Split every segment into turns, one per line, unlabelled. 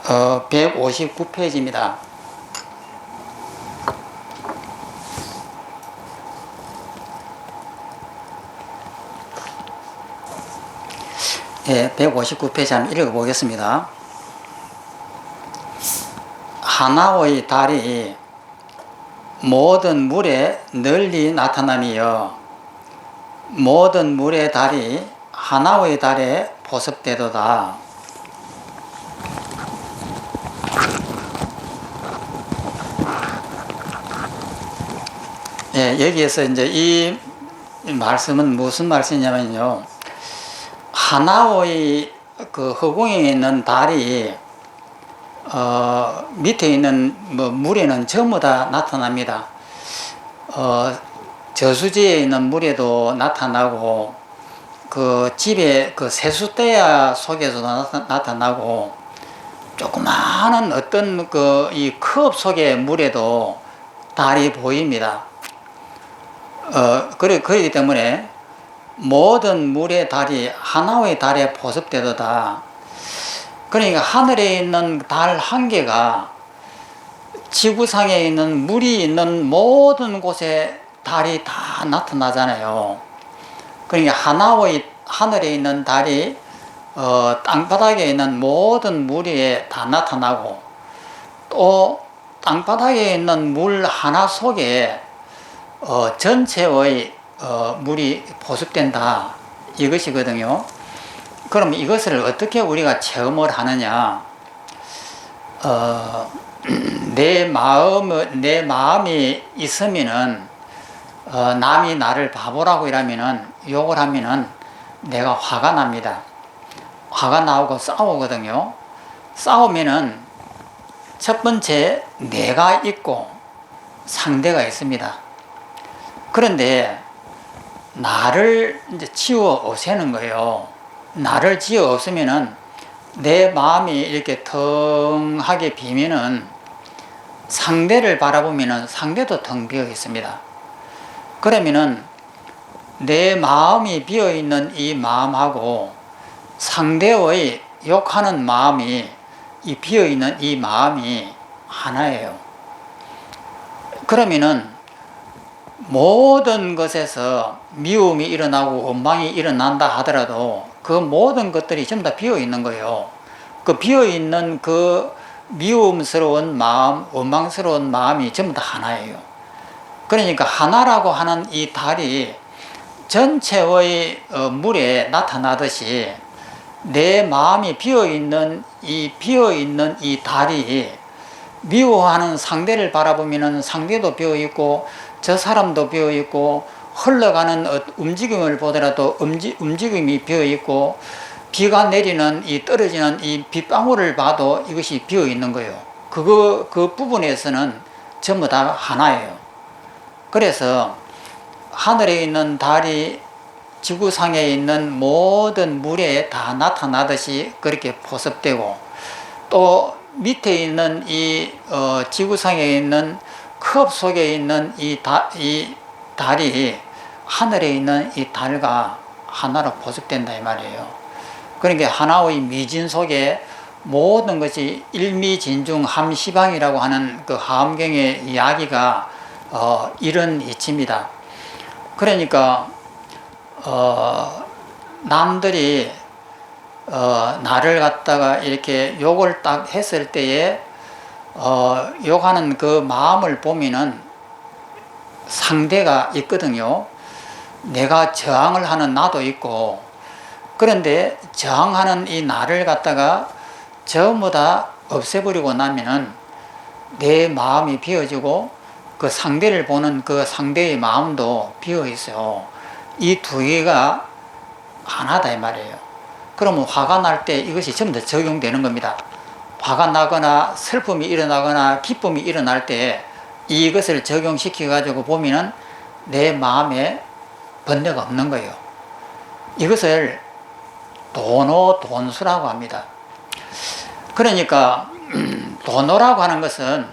159페이지입니다. 예, 159페이지 한번 읽어보겠습니다. 하나의 달이 모든 물에 널리 나타남이여 모든 물의 달이 하나의 달에 보습되도다. 예, 여기에서 이제 이 말씀은 무슨 말씀이냐면요, 하나의 그 허공에 있는 달이 밑에 있는 물에는 전부 다 나타납니다. 저수지에 있는 물에도 나타나고, 그 집에 그 세숫대야 속에서도 나타나고, 조그마한 어떤 그 이 컵 속의 물에도 달이 보입니다. 그렇기 때문에 모든 물의 달이 하나의 달에 보습되도다. 그러니까 하늘에 있는 달 한 개가 지구상에 있는 물이 있는 모든 곳에 달이 다 나타나잖아요. 그러니까 하나의 하늘에 있는 달이 땅바닥에 있는 모든 물에 다 나타나고, 또 땅바닥에 있는 물 하나 속에 전체의 물이 보습된다, 이것이거든요. 그럼 이것을 어떻게 우리가 체험을 하느냐? 내 마음이 있으면은, 남이 나를 바보라고 이러면은, 욕을 하면은 내가 화가 납니다. 화가 나고 싸우거든요. 싸우면은 첫 번째 내가 있고 상대가 있습니다. 그런데 나를 이제 지워 없애는 거예요. 나를 지어 없으면은 내 마음이 이렇게 텅하게 비면은 상대를 바라보면은 상대도 텅 비어 있습니다. 그러면은 내 마음이 비어 있는 이 마음하고 상대의 욕하는 마음이, 이 비어 있는 이 마음이 하나예요. 그러면은 모든 것에서 미움이 일어나고 원망이 일어난다 하더라도 그 모든 것들이 전부 다 비어 있는 거예요. 그 비어 있는 그 미움스러운 마음, 원망스러운 마음이 전부 다 하나예요. 그러니까 하나라고 하는 이 달이 전체의 물에 나타나듯이 내 마음이 비어 있는 이 달이 미워하는 상대를 바라보면 상대도 비어 있고 저 사람도 비어 있고, 흘러가는 움직임을 보더라도 움직임이 비어 있고, 비가 내리는 이 떨어지는 이 빗방울을 봐도 이것이 비어 있는 거예요. 그 부분에서는 전부 다 하나예요. 그래서 하늘에 있는 달이 지구상에 있는 모든 물에 다 나타나듯이 그렇게 보습되고, 또 밑에 있는 이 지구상에 있는 컵 속에 있는 이 달이 하늘에 있는 이 달과 하나로 보습된다 이 말이에요. 그러니까 하나의 미진 속에 모든 것이 일미진중 함시방이라고 하는 그 하엄경의 이야기가 이런 이치입니다. 그러니까 남들이 나를 갖다가 이렇게 욕을 딱 했을 때에 욕하는 그 마음을 보면은 상대가 있거든요. 내가 저항을 하는 나도 있고, 그런데 저항하는 이 나를 갖다가 전부 다 없애버리고 나면은 내 마음이 비어지고 그 상대를 보는 그 상대의 마음도 비어 있어요. 이 두 개가 하나다 이 말이에요. 그러면 화가 날 때 이것이 전부 다 적용되는 겁니다. 화가 나거나 슬픔이 일어나거나 기쁨이 일어날 때 이것을 적용시켜 가지고 보면은 내 마음에 번뇌가 없는 거예요. 이것을 도노돈수라고 합니다. 그러니까 도노라고 하는 것은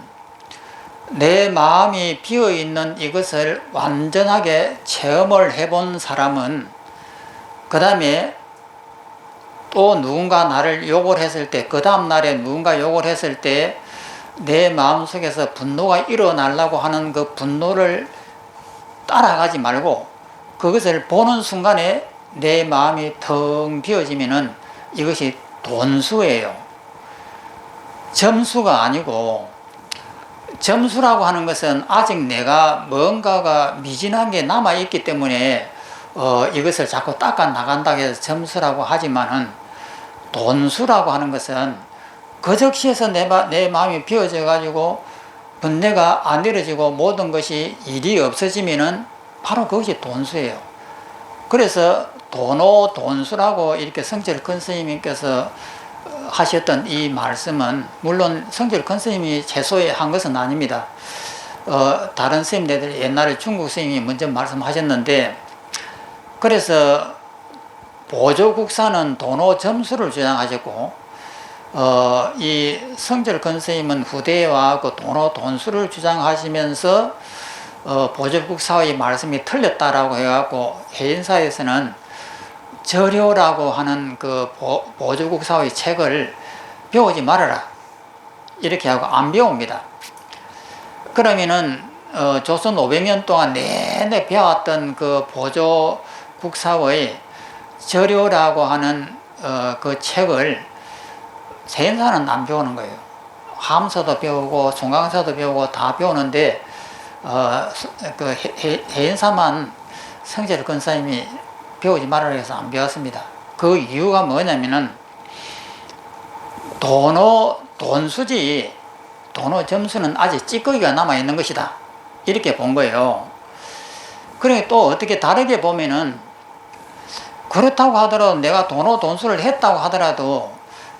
내 마음이 비어있는 이것을 완전하게 체험을 해본 사람은 그 다음에 또 누군가 나를 욕을 했을 때, 그 다음 날에 누군가 욕을 했을 때 내 마음속에서 분노가 일어나려고 하는 그 분노를 따라가지 말고 그것을 보는 순간에 내 마음이 텅 비어지면은 이것이 돈수예요. 점수가 아니고, 점수라고 하는 것은 아직 내가 뭔가가 미진한 게 남아있기 때문에 이것을 자꾸 닦아 나간다고 해서 점수라고 하지만은, 돈수라고 하는 것은 그 즉시에서 내 마음이 비어져 가지고 번뇌가 안 이루어지고 모든 것이 일이 없어지면은 바로 그것이 돈수예요. 그래서 돈오 돈수라고 이렇게 성철 큰 스님께서 하셨던 이 말씀은, 물론 성철 큰 스님이 최소에 한 것은 아닙니다. 다른 스님들 옛날에 중국 스님이 먼저 말씀하셨는데, 그래서 보조국사는 돈오 점수를 주장하셨고, 이 성철 큰 스님은 후대와 그 돈오 돈수를 주장하시면서 보조국사의 말씀이 틀렸다라고 해갖고 해인사에서는 절효라고 하는 그 보조국사의 책을 배우지 말아라 이렇게 하고 안 배웁니다. 그러면은 조선 500년 동안 내내 배웠던 그 보조국사의 절효라고 하는 그 책을 세인사는 안 배우는 거예요. 함서도 배우고 송강서도 배우고 다 배우는데 그 해인사만 성철 근사님이 배우지 말아라 해서 안 배웠습니다. 그 이유가 뭐냐면은 돈수지 돈오 점수는 아직 찌꺼기가 남아있는 것이다 이렇게 본 거예요. 그러니 또 어떻게 다르게 보면은, 그렇다고 하더라도 내가 돈오 돈수를 했다고 하더라도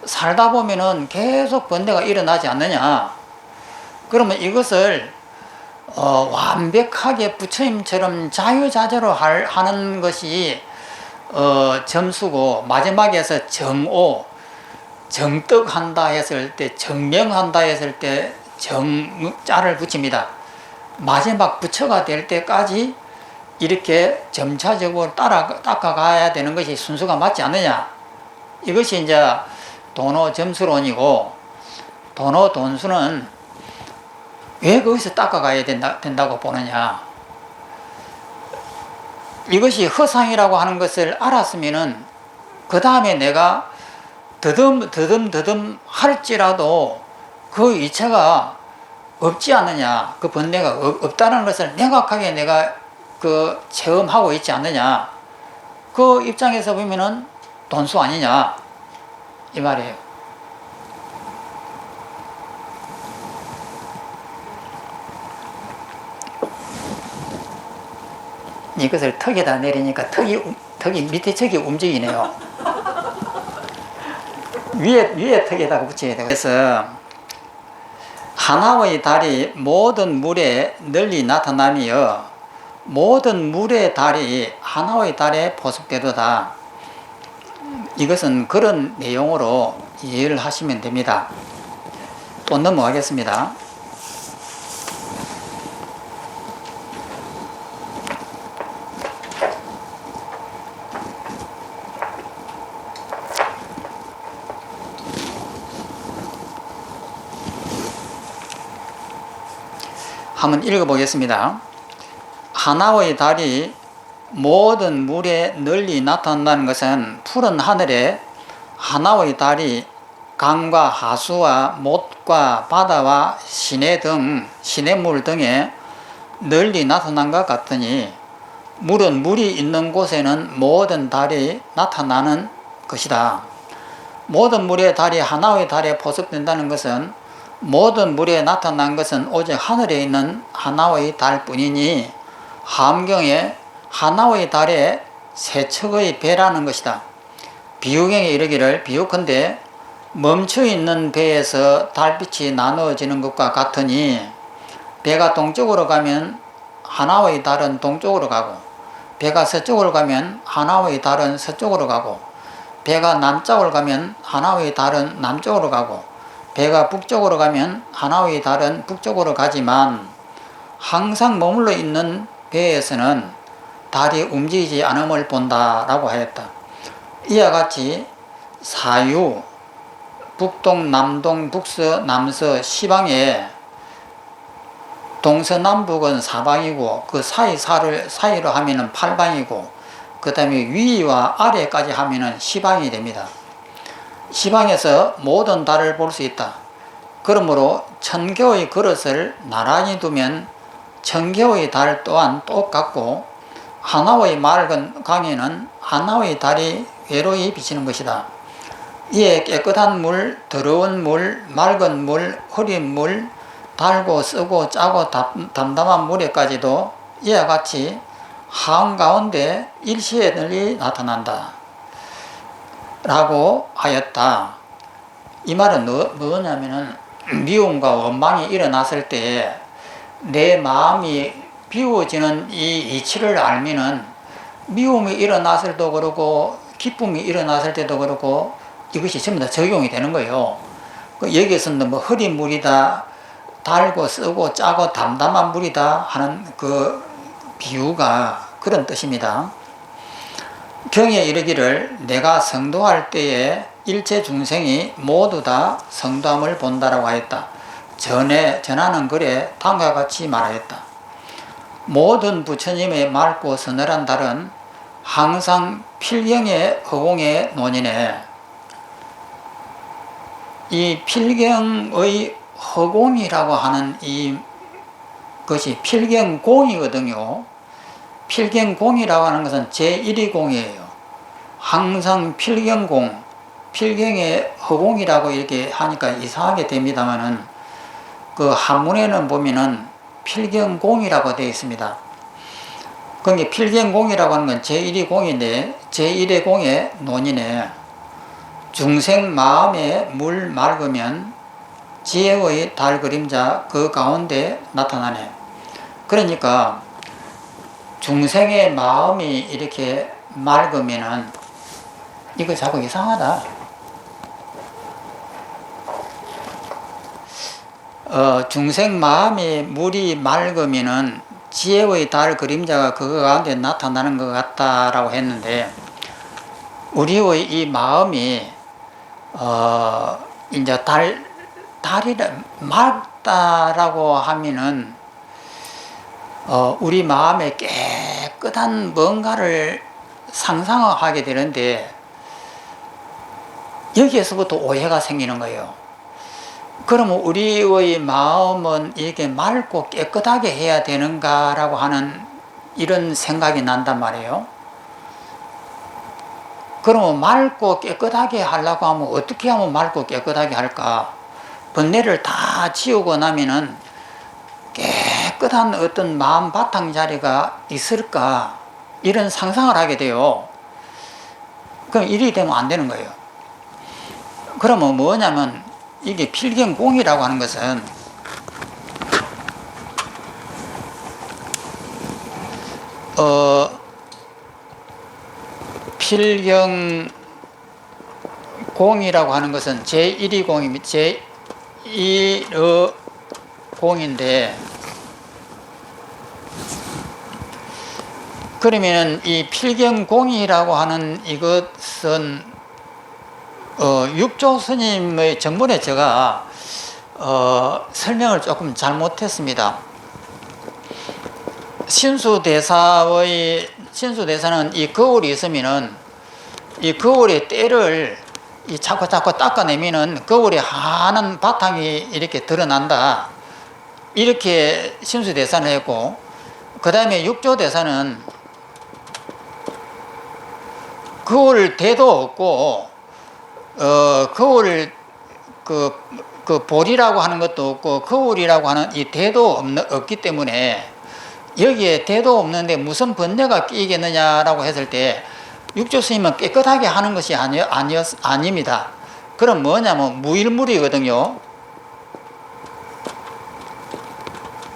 살다 보면은 계속 번뇌가 일어나지 않느냐. 그러면 이것을 완벽하게 부처님처럼 자유자재로 하는 것이 점수고, 마지막에서 정오, 정떡한다 했을 때, 정명한다 했을 때 정자를 붙입니다. 마지막 부처가 될 때까지 이렇게 점차적으로 닦아가야 되는 것이 순서가 맞지 않느냐. 이것이 이제 돈오 점수론이고, 돈오 돈수는 왜 거기서 닦아가야 된다고 보느냐. 이것이 허상이라고 하는 것을 알았으면은 그 다음에 내가 더듬 할지라도 그 이체가 없지 않느냐, 그 번뇌가 없다는 것을 명확하게 내가 그 체험하고 있지 않느냐, 그 입장에서 보면은 돈수 아니냐 이 말이에요. 이것을 턱에다 내리니까 턱이 밑에 척이 움직이네요. 위에 턱에다가 붙여야 돼요. 그래서 하나의 달이 모든 물에 널리 나타나며 모든 물의 달이 하나의 달에 보습되도다. 이것은 그런 내용으로 이해를 하시면 됩니다. 또 넘어가겠습니다. 한번 읽어보겠습니다. 하나의 달이 모든 물에 널리 나타난다는 것은 푸른 하늘에 하나의 달이 강과 하수와 못과 바다와 시냇물 등에 널리 나타난 것 같으니, 물은 물이 있는 곳에는 모든 달이 나타나는 것이다. 모든 물의 달이 하나의 달에 보습된다는 것은, 모든 물에 나타난 것은 오직 하늘에 있는 하나의 달뿐이니 함경에 하나의 달에 세 척의 배라는 것이다. 비유경에 이르기를, 비유컨대 멈춰있는 배에서 달빛이 나누어지는 것과 같으니, 배가 동쪽으로 가면 하나의 달은 동쪽으로 가고, 배가 서쪽으로 가면 하나의 달은 서쪽으로 가고, 배가 남쪽으로 가면 하나의 달은 남쪽으로 가고, 배가 북쪽으로 가면 하나의 달은 북쪽으로 가지만, 항상 머물러 있는 배에서는 달이 움직이지 않음을 본다라고 하였다. 이와 같이 사유, 북동, 남동, 북서, 남서, 시방에 동서남북은 사방이고 그 사이로 하면은 팔방이고 그 다음에 위와 아래까지 하면은 시방이 됩니다. 시방에서 모든 달을 볼 수 있다. 그러므로 1000개의 그릇을 나란히 두면 1000개의 달 또한 똑같고 하나의 맑은 강에는 하나의 달이 외로이 비치는 것이다. 이에 깨끗한 물, 더러운 물, 맑은 물, 흐린 물, 달고 쓰고 짜고 담담한 물에까지도 이와 같이 한가운데 일시에 널리 나타난다 라고 하였다. 이 말은 뭐냐면은 미움과 원망이 일어났을 때 내 마음이 비워지는 이 이치를 알면은 미움이 일어났을 때도 그렇고 기쁨이 일어났을 때도 그렇고 이것이 전부 다 적용이 되는 거예요. 여기에서는 뭐 흐린 물이다, 달고 쓰고 짜고 담담한 물이다 하는 그 비유가 그런 뜻입니다. 경에 이르기를 내가 성도할 때에 일체 중생이 모두 다 성도함을 본다라고 하였다. 전하는 글에 다음과 같이 말하였다. 모든 부처님의 맑고 서늘한 달은 항상 필경의 허공의 논이네. 이 필경의 허공이라고 하는 이 것이 필경공이거든요. 필경공이라고 하는 것은 제1위 공이에요. 항상 필경공, 필경의 허공이라고 이렇게 하니까 이상하게 됩니다만은 그 한문에는 보면은 필경공이라고 되어 있습니다. 그게 필경공이라고 하는 건 제1위 공인데 제1의 공의 논이네. 중생 마음에 물 맑으면 지혜의 달 그림자 그 가운데 나타나네. 그러니까 중생의 마음이 이렇게 맑으면은 이거 자꾸 이상하다. 중생 마음이 물이 맑으면은 지혜의 달 그림자가 그 가운데 나타나는 것 같다라고 했는데 우리의 이 마음이 이제 달이 맑다라고 하면은 우리 마음에 깨끗한 뭔가를 상상하게 되는데 여기에서부터 오해가 생기는 거예요. 그러면 우리의 마음은 이렇게 맑고 깨끗하게 해야 되는가라고 하는 이런 생각이 난단 말이에요. 그러면 맑고 깨끗하게 하려고 하면 어떻게 하면 맑고 깨끗하게 할까? 번뇌를 다 지우고 나면은 깨끗한 어떤 마음 바탕 자리가 있을까? 이런 상상을 하게 돼요. 그럼 일이 되면 안 되는 거예요. 그러면 뭐냐면 이게 필경공이라고 하는 것은 필경공이라고 하는 것은 제1위 공입니다. 제1의 공인데 그러면 이 필경공이라고 하는 이것은 육조 스님의 정문에 제가 설명을 조금 잘못했습니다. 신수대사는 이 거울이 있으면은 이 거울의 때를 자꾸 닦아내면은 거울에 환한 바탕이 이렇게 드러난다. 이렇게 신수대사는 했고, 그 다음에 육조대사는 거울 대도 없고 거울 그 볼이라고 하는 것도 없고 거울이라고 하는 이 대도 없기 때문에 여기에 대도 없는데 무슨 번뇌가 끼겠느냐라고 했을 때 육조 스님은 깨끗하게 하는 것이 아닙니다. 그럼 뭐냐면 무일물이거든요.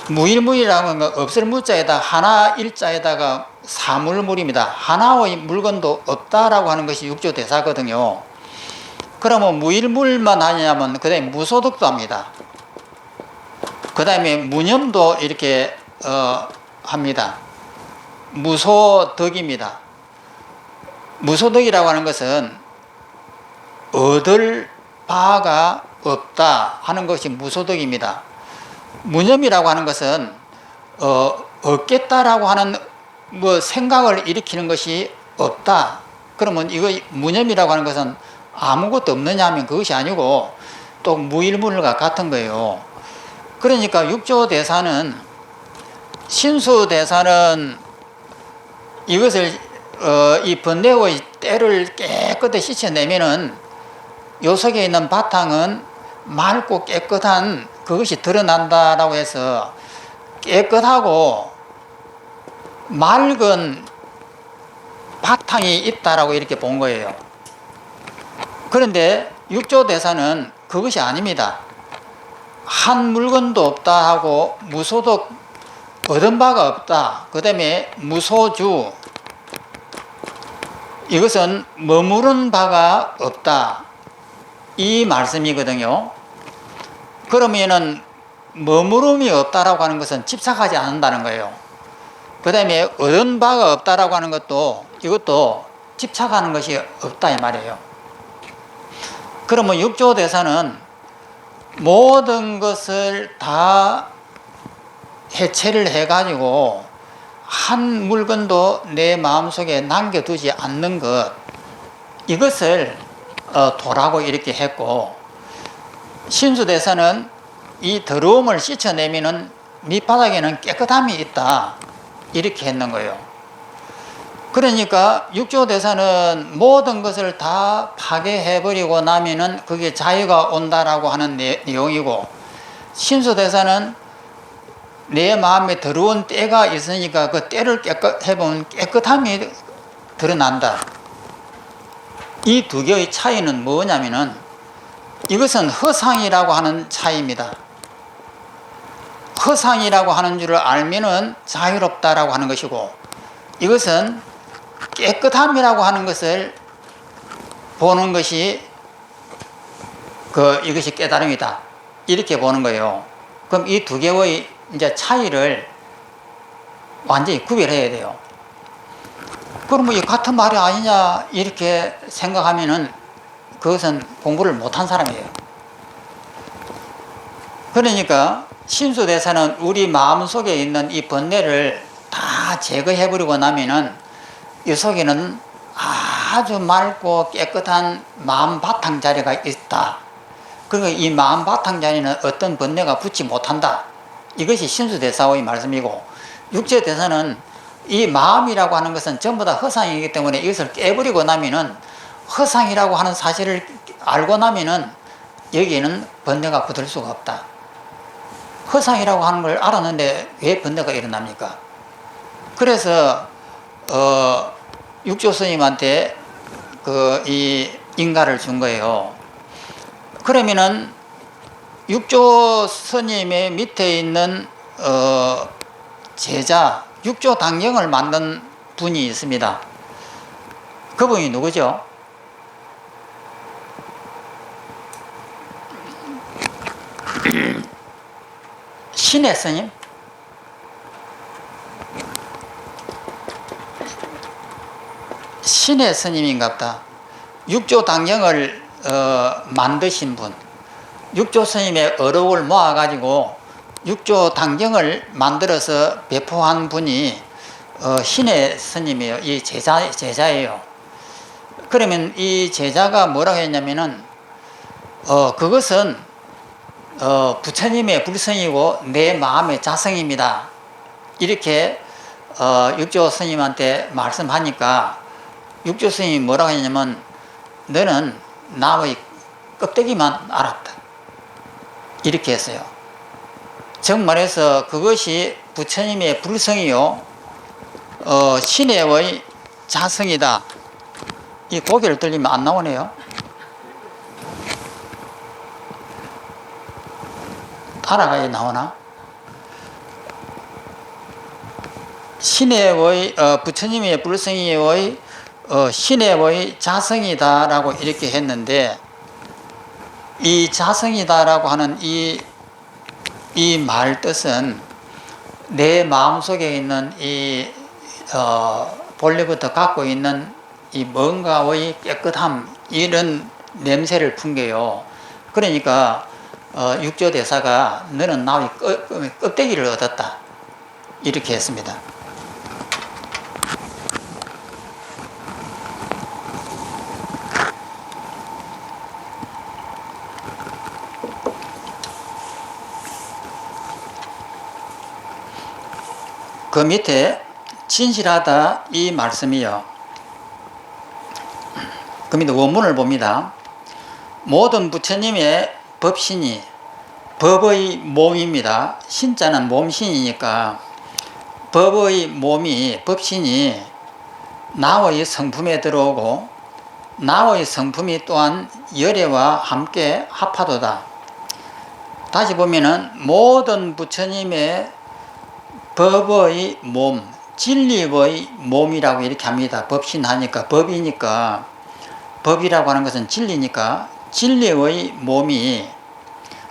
무일물이라는 건 없을 무자에다 하나 일자에다가 사물물입니다. 하나의 물건도 없다라고 하는 것이 육조 대사거든요. 그러면 무일물만 하냐면 그 다음에 무소득도 합니다. 그 다음에 무념도 이렇게 합니다. 무소득입니다. 무소득이라고 하는 것은 얻을 바가 없다 하는 것이 무소득입니다. 무념이라고 하는 것은 얻겠다라고 하는 뭐 생각을 일으키는 것이 없다. 그러면 이거 무념이라고 하는 것은 아무것도 없느냐 하면 그것이 아니고 또 무일문을과 같은 거예요. 그러니까 육조대사는, 신수대사는 이것을 이 번뇌의 때를 깨끗이 씻어내면은 요 속에 있는 바탕은 맑고 깨끗한 그것이 드러난다라고 해서 깨끗하고 맑은 바탕이 있다라고 이렇게 본 거예요. 그런데 육조대사는 그것이 아닙니다. 한 물건도 없다 하고 무소득, 얻은 바가 없다. 그 다음에 무소주, 이것은 머무른 바가 없다, 이 말씀이거든요. 그러면은 머무름이 없다라고 하는 것은 집착하지 않는다는 거예요. 그 다음에 얻은 바가 없다라고 하는 것도, 이것도 집착하는 것이 없다 이 말이에요. 그러면 육조대사는 모든 것을 다 해체를 해가지고 한 물건도 내 마음속에 남겨두지 않는 것, 이것을 도라고 이렇게 했고, 신수대사는 이 더러움을 씻어내면은 밑바닥에는 깨끗함이 있다 이렇게 했는 거예요. 그러니까 육조대사는 모든 것을 다 파괴해버리고 나면은 그게 자유가 온다라고 하는 내용이고, 신수대사는 내 마음에 더러운 때가 있으니까 그 때를 깨끗해보면 깨끗함이 드러난다. 이 두 개의 차이는 뭐냐면은 이것은 허상이라고 하는 차이입니다. 허상이라고 하는 줄을 알면은 자유롭다라고 하는 것이고, 이것은 깨끗함이라고 하는 것을 보는 것이 이것이 깨달음이다 이렇게 보는 거예요. 그럼 이 두 개의 이제 차이를 완전히 구별해야 돼요. 그러면 이 같은 말이 아니냐 이렇게 생각하면은 그것은 공부를 못한 사람이에요. 그러니까 신수대사는 우리 마음속에 있는 이 번뇌를 다 제거해버리고 나면은 이 속에는 아주 맑고 깨끗한 마음 바탕 자리가 있다. 그러니까 이 마음 바탕 자리는 어떤 번뇌가 붙지 못한다. 이것이 신수대사의 말씀이고, 육조대사는 이 마음이라고 하는 것은 전부 다 허상이기 때문에 이것을 깨버리고 나면은, 허상이라고 하는 사실을 알고 나면은 여기에는 번뇌가 붙을 수가 없다. 허상이라고 하는 걸 알았는데 왜 번뇌가 일어납니까? 그래서 육조 스님한테 이 인가를 준 거예요. 그러면은 육조 스님의 밑에 있는 제자, 육조 당경을 만든 분이 있습니다. 그분이 누구죠? 신의 스님? 신의 스님인갑다. 육조 당경을 만드신 분, 육조 스님의 어록을 모아가지고 육조 당경을 만들어서 배포한 분이 신의 스님이에요. 이 제자예요. 그러면 이 제자가 뭐라고 했냐면은 그것은 부처님의 불성이고 내 마음의 자성입니다. 이렇게 육조 스님한테 말씀하니까 육조 스님이 뭐라고 했냐면, 너는 나의 껍데기만 알았다 이렇게 했어요. 정말해서 그것이 부처님의 불성이요 신의 자성이다. 이 고개를 들리면 안 나오네요. 따라가야 나오나? 신의 부처님의 불성이의 신의 자성이다라고 이렇게 했는데, 이 자성이다라고 하는 이 말 뜻은 내 마음속에 있는 본래부터 갖고 있는 이 뭔가의 깨끗함, 이런 냄새를 풍겨요. 그러니까 육조대사가 너는 나의 껍데기를 얻었다 이렇게 했습니다. 그 밑에 진실하다 이 말씀이요. 그 밑에 원문을 봅니다. 모든 부처님의 법신이 법의 몸입니다. 신자는 몸신이니까 법의 몸이 법신이 나의 성품에 들어오고 나의 성품이 또한 열애와 함께 합하도다. 다시 보면은 모든 부처님의 법의 몸, 진리의 몸이라고 이렇게 합니다. 법신하니까 법이니까 법이라고 하는 것은 진리니까 진리의 몸이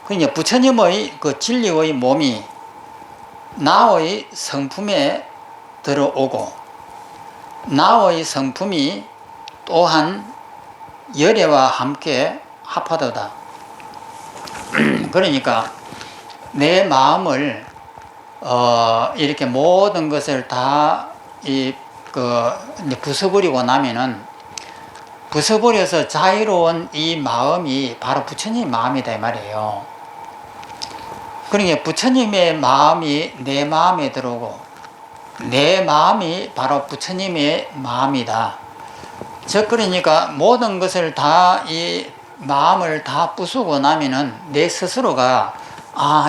그러니까 부처님의 그 진리의 몸이 나의 성품에 들어오고 나의 성품이 또한 열애와 함께 합하도다. 그러니까 내 마음을 이렇게 모든 것을 다 부숴버리고 나면은 부숴버려서 자유로운 이 마음이 바로 부처님 마음이다 이 말이에요. 그러니까 부처님의 마음이 내 마음에 들어오고 내 마음이 바로 부처님의 마음이다. 즉 그러니까 모든 것을 다 이 마음을 다 부수고 나면은 내 스스로가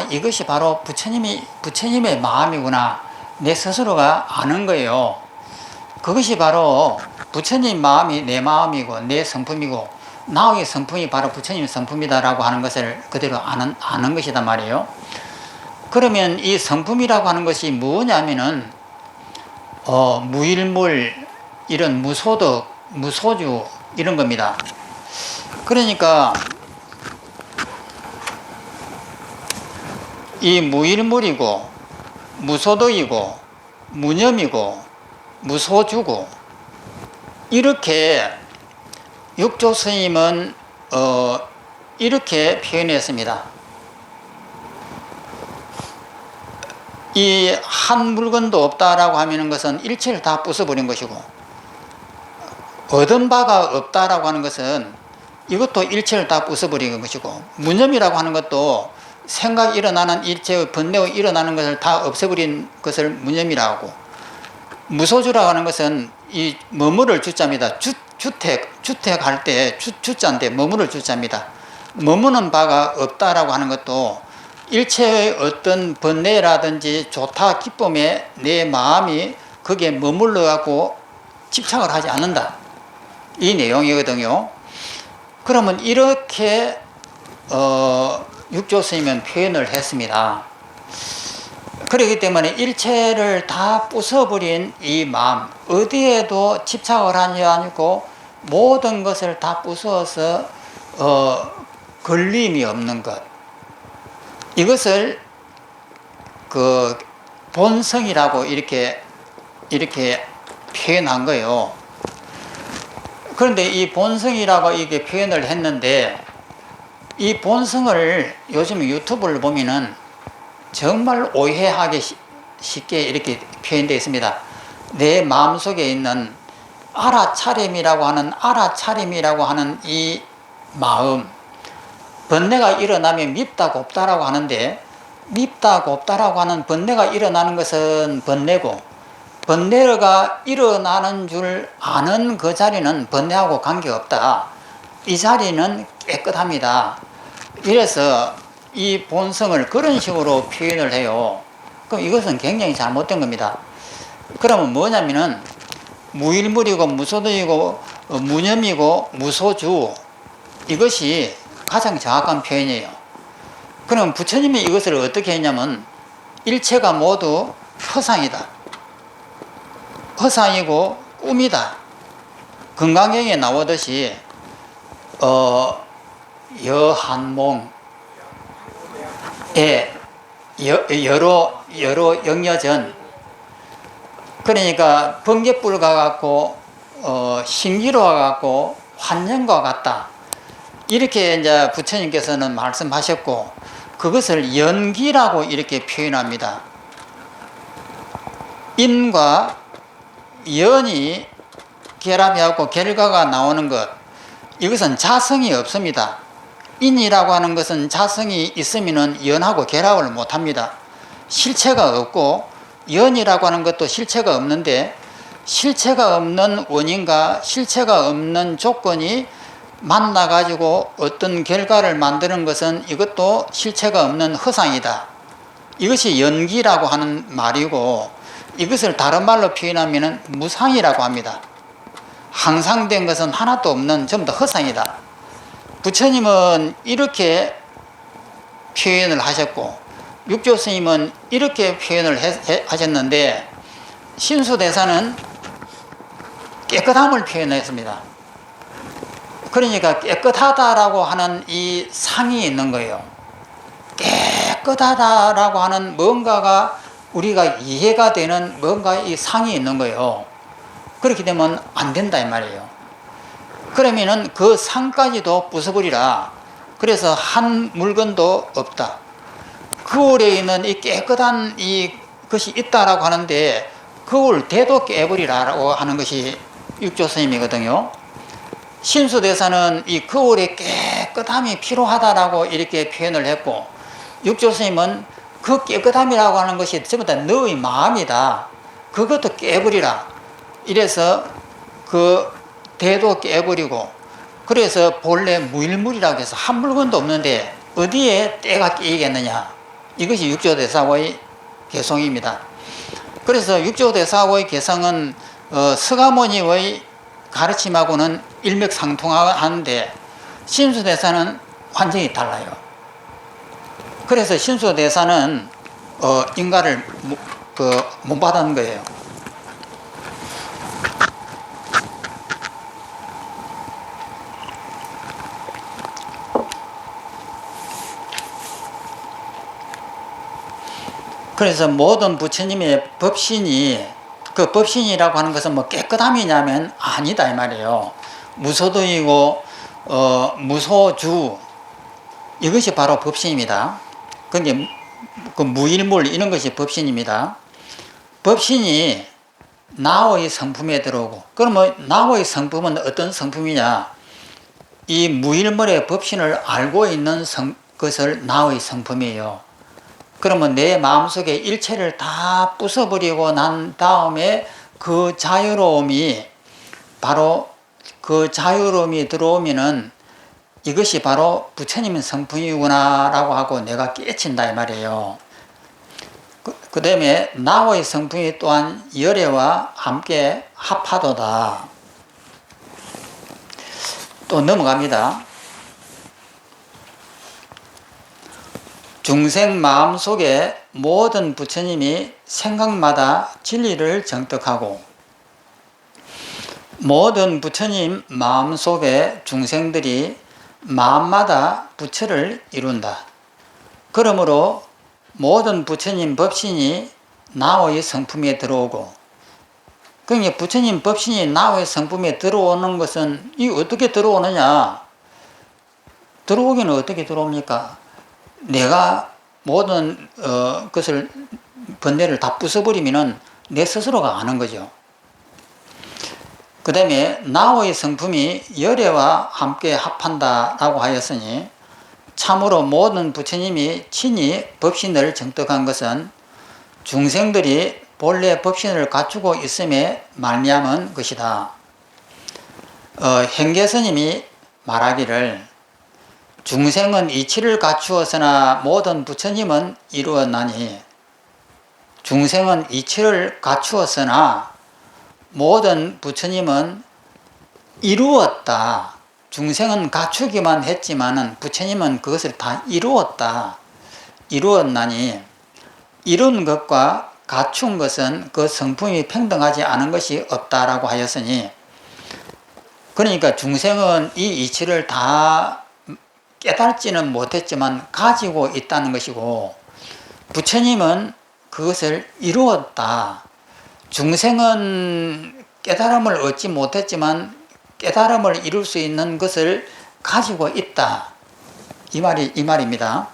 이것이 바로 부처님의 마음이구나 내 스스로가 아는 거예요. 그것이 바로 부처님 마음이 내 마음이고 내 성품이고 나의 성품이 바로 부처님의 성품이다라고 하는 것을 그대로 아는 것이단 말이에요. 그러면 이 성품이라고 하는 것이 뭐냐면은 무일물 이런 무소득 무소주 이런 겁니다. 그러니까 이 무일물이고 무소득이고 무념이고 무소주고 이렇게 육조 스님은 이렇게 표현했습니다. 이 한 물건도 없다라고 하는 것은 일체를 다 부숴버린 것이고 얻은 바가 없다라고 하는 것은 이것도 일체를 다 부숴버린 것이고 무념이라고 하는 것도 생각이 일어나는 일체의 번뇌가 일어나는 것을 다 없애버린 것을 무념이라고 무소주라고 하는 것은 이 머무를 주자입니다. 주택할 때 주자인데 머무를 주자입니다. 머무는 바가 없다라고 하는 것도 일체의 어떤 번뇌라든지 좋다 기쁨에 내 마음이 거기에 머물러 갖고 집착을 하지 않는다 이 내용이거든요. 그러면 이렇게 육조 스님은 표현을 했습니다. 그렇기 때문에 일체를 다 부숴버린 이 마음 어디에도 집착을 하지 않고 모든 것을 다 부수어서 걸림이 없는 것 이것을 그 본성이라고 이렇게 표현한 거예요. 그런데 이 본성이라고 이게 표현을 했는데 이 본성을 요즘 유튜브를 보면은 정말 오해하기 쉽게 이렇게 표현되어 있습니다. 내 마음속에 있는 알아차림이라고 하는 이 마음 번뇌가 일어나면 밉다 곱다라고 하는데 밉다 곱다라고 하는 번뇌가 일어나는 것은 번뇌고 번뇌가 일어나는 줄 아는 그 자리는 번뇌하고 관계없다. 이 자리는 깨끗합니다. 이래서 이 본성을 그런 식으로 표현을 해요. 그럼 이것은 굉장히 잘못된 겁니다. 그러면 뭐냐면은 무일물이고 무소득이고 무념이고 무소주 이것이 가장 정확한 표현이에요. 그럼 부처님이 이것을 어떻게 했냐면 일체가 모두 허상이다. 허상이고 꿈이다. 건강경에 나오듯이 여한몽 여로 영여전 그러니까 번갯불 가갖고 신기로 와갖고 환영과 같다. 이렇게 이제 부처님께서는 말씀하셨고, 그것을 연기라고 이렇게 표현합니다. 인과 연이 결합해갖고 결과가 나오는 것, 이것은 자성이 없습니다. 인이라고 하는 것은 자성이 있으면 연하고 결합을 못합니다. 실체가 없고, 연이라고 하는 것도 실체가 없는데, 실체가 없는 원인과 실체가 없는 조건이 만나가지고 어떤 결과를 만드는 것은 이것도 실체가 없는 허상이다. 이것이 연기라고 하는 말이고, 이것을 다른 말로 표현하면 무상이라고 합니다. 항상된 것은 하나도 없는 전부 다 허상이다. 부처님은 이렇게 표현을 하셨고, 육조 스님은 이렇게 표현을 하셨는데, 신수대사는 깨끗함을 표현했습니다. 그러니까 깨끗하다라고 하는 이 상이 있는 거예요. 깨끗하다라고 하는 뭔가가 우리가 이해가 되는 뭔가 이 상이 있는 거예요. 그렇게 되면 안 된다 이 말이에요. 그러면은 그 상까지도 부숴버리라. 그래서 한 물건도 없다. 거울에 있는 이 깨끗한 이 것이 있다라고 하는데, 거울 대도 깨버리라고 하는 것이 육조 스님이거든요. 신수대사는 이 거울의 깨끗함이 필요하다라고 이렇게 표현을 했고, 육조 스님은 그 깨끗함이라고 하는 것이 전부 다 너의 마음이다. 그것도 깨버리라. 이래서 그 대도 깨버리고, 그래서 본래 무일물이라고 해서 한 물건도 없는데 어디에 때가 끼겠느냐. 이것이 육조대사의 개성입니다. 그래서 육조대사의 개성은 서가모니의 가르침하고는 일맥상통하는데, 신수대사는 완전히 달라요. 그래서 신수대사는 인가를 못 받은 거예요. 그래서 모든 부처님의 법신이, 그 법신이라고 하는 것은 뭐 깨끗함이냐면 아니다 이 말이에요. 무소도이고 무소주, 이것이 바로 법신입니다. 그게 그 무일물 이런 것이 법신입니다. 법신이 나의 성품에 들어오고, 그러면 나의 성품은 어떤 성품이냐? 이 무일물의 법신을 알고 있는 것을 나의 성품이에요. 그러면 내 마음속에 일체를 다 부숴버리고 난 다음에 그 자유로움이, 바로 그 자유로움이 들어오면은 이것이 바로 부처님의 성품이구나 라고 하고 내가 깨친다 이 말이에요. 그 다음에 나의 성품이 또한 열애와 함께 합하도다. 또 넘어갑니다. 중생 마음속에 모든 부처님이 생각마다 진리를 정떡하고, 모든 부처님 마음속에 중생들이 마음마다 부처를 이룬다. 그러므로 모든 부처님 법신이 나의 성품에 들어오고, 그러니까 부처님 법신이 나의 성품에 들어오는 것은 이 어떻게 들어오느냐? 들어오기는 어떻게 들어옵니까? 내가 모든 것을 번뇌를 다 부숴버리면은 내 스스로가 아는 거죠. 그 다음에 나의 성품이 열애와 함께 합한다라고 하였으니, 참으로 모든 부처님이 친히 법신을 정떡한 것은 중생들이 본래 법신을 갖추고 있음에 말미암은 것이다. 현계스님이 말하기를, 중생은 이치를 갖추었으나 모든 부처님은 이루었나니, 중생은 이치를 갖추었으나 모든 부처님은 이루었다. 중생은 갖추기만 했지만은 부처님은 그것을 다 이루었다. 이루었나니, 이룬 것과 갖춘 것은 그 성품이 평등하지 않은 것이 없다라고 하였으니, 그러니까 중생은 이 이치를 다 깨달지는 못했지만 가지고 있다는 것이고, 부처님은 그것을 이루었다. 중생은 깨달음을 얻지 못했지만 깨달음을 이룰 수 있는 것을 가지고 있다. 이 말입니다.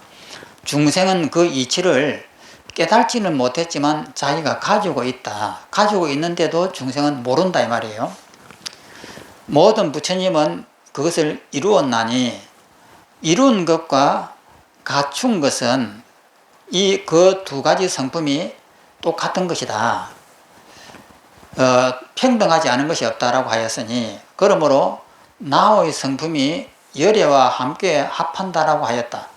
중생은 그 이치를 깨달지는 못했지만 자기가 가지고 있다. 가지고 있는데도 중생은 모른다 이 말이에요. 모든 부처님은 그것을 이루었나니 이룬 것과 갖춘 것은 이 그 두 가지 성품이 똑같은 것이다. 평등하지 않은 것이 없다라고 하였으니 그러므로 나의 성품이 열애와 함께 합한다라고 하였다.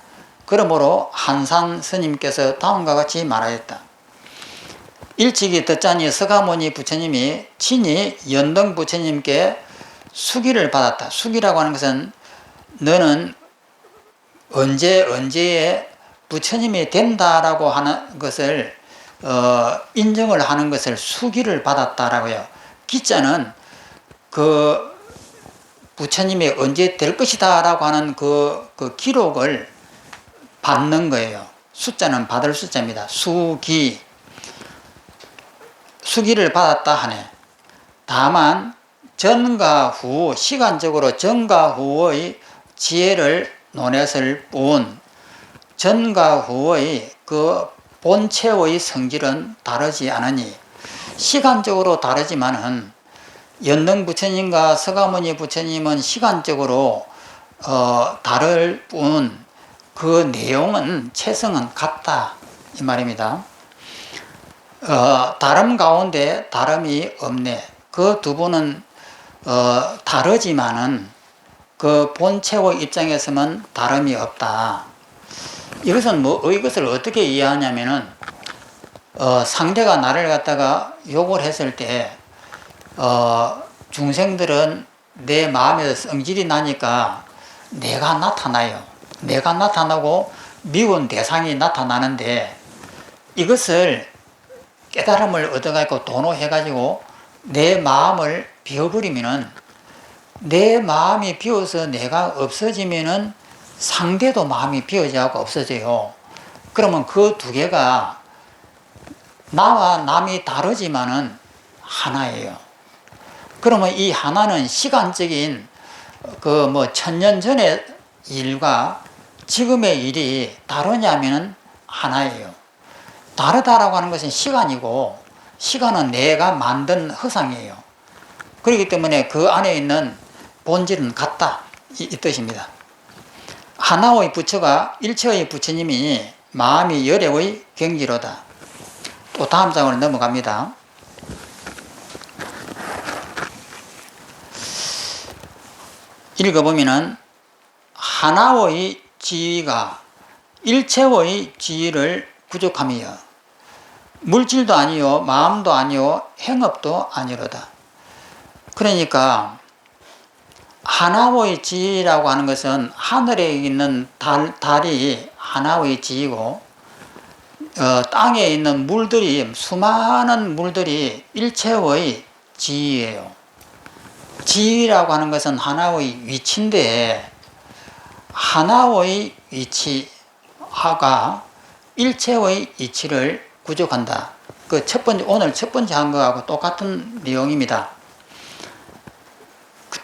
그러므로 한산 스님께서 다음과 같이 말하였다. 일찍이 듣자니 서가모니 부처님이 친히 연등 부처님께 수기를 받았다. 수기라고 하는 것은 너는 언제에 부처님이 된다라고 하는 것을 인정을 하는 것을 수기를 받았다라고요. 기자는 그 부처님이 언제 될 것이다라고 하는 그 기록을 받는 거예요. 숫자는 받을 숫자입니다. 수기를 받았다 하네. 다만 전과 후, 시간적으로 전과 후의 지혜를 논했을 뿐 전과 후의 그 본체의 성질은 다르지 않으니 시간적으로 다르지만은 연등 부처님과 서가모니 부처님은 시간적으로 다를 뿐 그 내용은 체성은 같다 이 말입니다. 다름 가운데 다름이 없네. 그 두 분은 다르지만은 그 본체의 입장에서는 다름이 없다. 이것은 이것을 어떻게 이해하냐면은 상대가 나를 갖다가 욕을 했을 때 중생들은 내 마음에서 성질이 나니까 내가 나타나요. 내가 나타나고 미운 대상이 나타나는데 이것을 깨달음을 얻어가지고 도노해가지고 내 마음을 비워버리면은 내 마음이 비워서 내가 없어지면은 상대도 마음이 비워져서 없어져요. 그러면 그 두 개가 나와 남이 다르지만은 하나예요. 그러면 이 하나는 시간적인 천년 전의 일과 지금의 일이 다르냐면은 하나예요. 다르다라고 하는 것은 시간이고 시간은 내가 만든 허상이에요. 그렇기 때문에 그 안에 있는 본질은 같다 이 뜻입니다. 하나의 부처가 일체의 부처님이 마음이 열애의 경지로다. 또 다음 장으로 넘어갑니다. 읽어보면은 하나의 지위가 일체의 지위를 부족함이여 물질도 아니요 마음도 아니요 행업도 아니로다. 그러니까 하나의 지위라고 하는 것은 하늘에 있는 달이 하나의 지위고 땅에 있는 물들이 수많은 물들이 일체의 지위예요. 지위라고 하는 것은 하나의 위치인데 하나의 위치가 일체의 이치를 구족한다. 오늘 첫 번째 한 거하고 똑같은 내용입니다.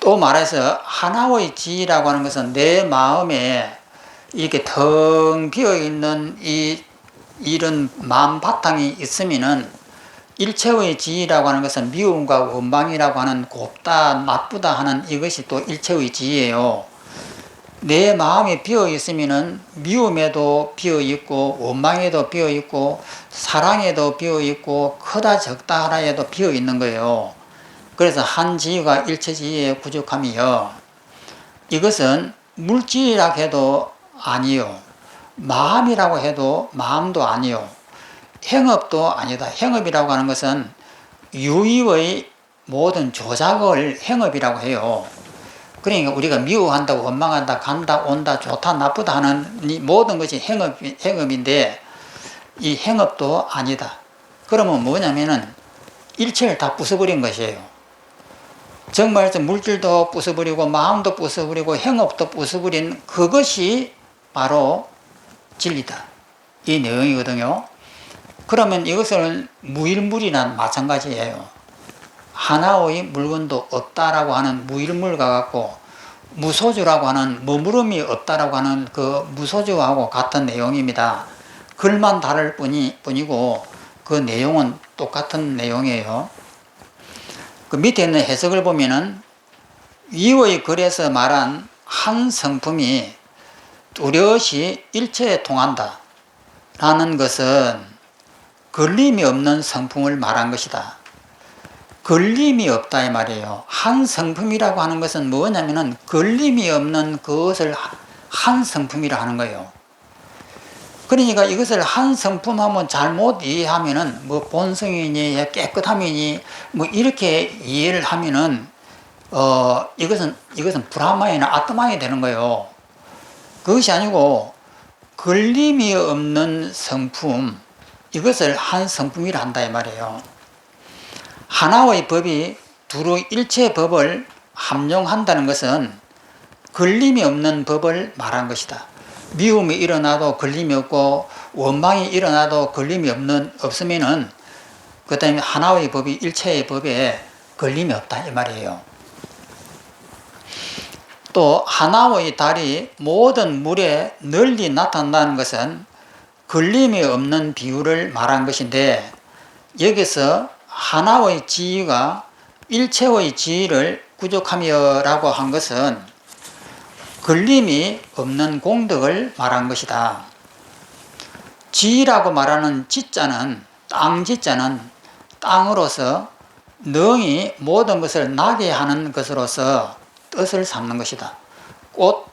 또 말해서 하나의 지위라고 하는 것은 내 마음에 이렇게 텅 비어있는 이런 마음 바탕이 있으면은 일체의 지위라고 하는 것은 미움과 원망이라고 하는 곱다 나쁘다 하는 이것이 또 일체의 지위예요. 내 마음이 비어 있으면은 미움에도 비어 있고 원망에도 비어 있고 사랑에도 비어 있고 크다 적다 하나에도 비어 있는 거예요. 그래서 한 지위가 일체 지위에 부족함이요. 이것은 물질이라고 해도 아니요. 마음이라고 해도 마음도 아니요. 행업도 아니다. 행업이라고 하는 것은 유의의 모든 조작을 행업이라고 해요. 그러니까 우리가 미워한다, 원망한다, 간다, 온다, 좋다, 나쁘다 하는 이 모든 것이 행업인데 이 행업도 아니다. 그러면 뭐냐면은 일체를 다 부숴버린 것이에요. 정말 물질도 부숴버리고 마음도 부숴버리고 행업도 부숴버린 그것이 바로 진리다. 이 내용이거든요. 그러면 이것은 무일물이나 마찬가지예요. 하나의 물건도 없다라고 하는 무일물과 같고 무소주라고 하는 머무름이 없다라고 하는 그 무소주하고 같은 내용입니다. 글만 다를 뿐이고 그 내용은 똑같은 내용이에요. 그 밑에 있는 해석을 보면은 위의 글에서 말한 한 성품이 뚜렷이 일체에 통한다 라는 것은 걸림이 없는 성품을 말한 것이다. 걸림이 없다 이 말이에요. 한 성품이라고 하는 것은 뭐냐면은 걸림이 없는 그것을 한 성품이라 하는 거예요. 그러니까 이것을 한 성품하면 잘못 이해하면은 뭐 본성이니 깨끗함이니 뭐 이렇게 이해를 하면은 이것은 브라마이나 아트마이 되는 거예요. 그것이 아니고 걸림이 없는 성품, 이것을 한 성품이라 한다 이 말이에요. 하나의 법이 두루 일체 법을 함용한다는 것은 걸림이 없는 법을 말한 것이다. 미움이 일어나도 걸림이 없고 원망이 일어나도 걸림이 없으면은 그 다음에 하나의 법이 일체의 법에 걸림이 없다 이 말이에요. 또 하나의 달이 모든 물에 널리 나타난다는 것은 걸림이 없는 비유를 말한 것인데, 여기서 하나의 지위가 일체의 지위를 구족하며 라고 한 것은 걸림이 없는 공덕을 말한 것이다. 지위라고 말하는 지자는 땅지자는 땅으로서 능히 모든 것을 나게 하는 것으로서 뜻을 삼는 것이다. 꽃,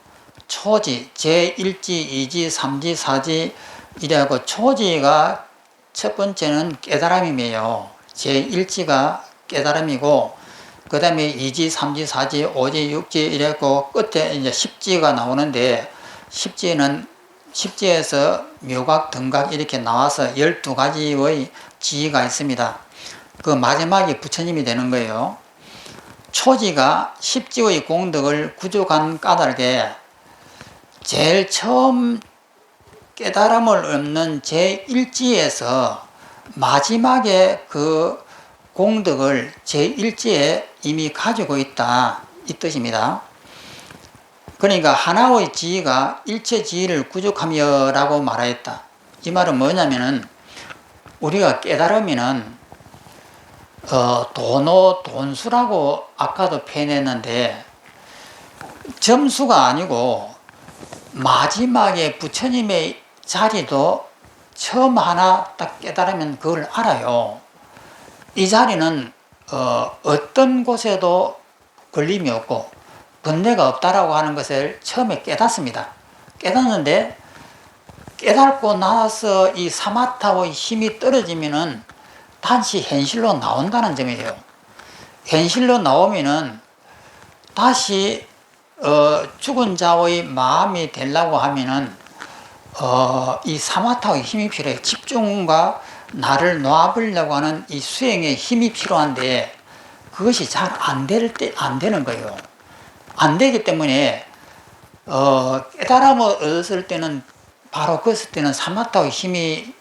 초지, 제1지, 2지, 3지, 4지 이라고 초지가 첫 번째는 깨달음이에요. 제1지가 깨달음이고 그 다음에 2지, 3지, 4지, 5지, 6지 이래고 끝에 이제 10지가 나오는데 10지에서 묘각, 등각 이렇게 나와서 12가지의 지가 있습니다. 그 마지막이 부처님이 되는 거예요. 초지가 10지의 공덕을 구족한 까닭에 제일 처음 깨달음을 얻는 제1지에서 마지막에 그 공덕을 제1지에 이미 가지고 있다 이 뜻입니다. 그러니까 하나의 지위가 일체 지위를 구족하며 라고 말하였다. 이 말은 뭐냐면은 우리가 깨달으면은 돈수라고 아까도 표현했는데 점수가 아니고 마지막에 부처님의 자리도 처음 하나 딱 깨달으면 그걸 알아요. 이 자리는 어떤 곳에도 걸림이 없고 번뇌가 없다라고 하는 것을 처음에 깨닫습니다. 깨닫는데 깨닫고 나서 이 사마타의 힘이 떨어지면은 다시 현실로 나온다는 점이에요. 현실로 나오면은 다시 죽은 자의 마음이 되려고 하면은 이 사마타의 힘이 필요해요. 집중과 나를 놔보려고 하는 이 수행의 힘이 필요한데 그것이 잘 안 되는 거예요. 안 되기 때문에 깨달음을 얻었을 때는 바로 그때는 사마타의 힘이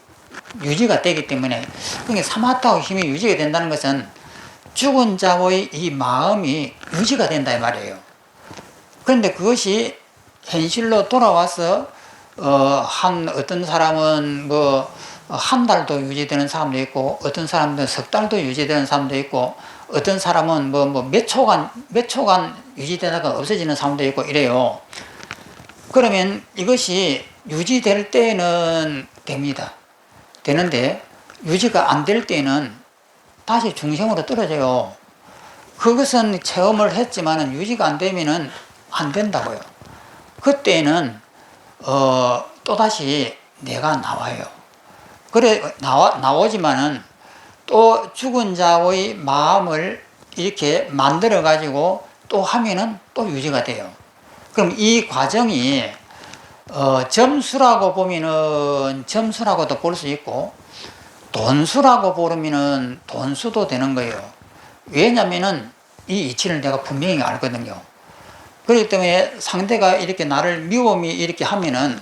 유지가 되기 때문에, 그러니까 사마타의 힘이 유지가 된다는 것은 죽은 자의 이 마음이 유지가 된다 이 말이에요. 그런데 그것이 현실로 돌아와서 어떤 사람은 한 달도 유지되는 사람도 있고 어떤 사람들은 석 달도 유지되는 사람도 있고 어떤 사람은 몇 초간 유지되다가 없어지는 사람도 있고 이래요. 그러면 이것이 유지될 때는 됩니다. 되는데 유지가 안 될 때는 다시 중생으로 떨어져요. 그것은 체험을 했지만은 유지가 안 되면은 안 된다고요. 그때는 또다시 내가 나와요. 그래 나오지만은 또 죽은 자의 마음을 이렇게 만들어 가지고 또 하면은 또 유지가 돼요. 그럼 이 과정이 점수라고 보면은 점수라고도 볼 수 있고 돈수라고 부르면은 돈수도 되는 거예요. 왜냐면은 이 이치를 내가 분명히 알거든요. 그렇기 때문에 상대가 이렇게 나를 미움이 이렇게 하면은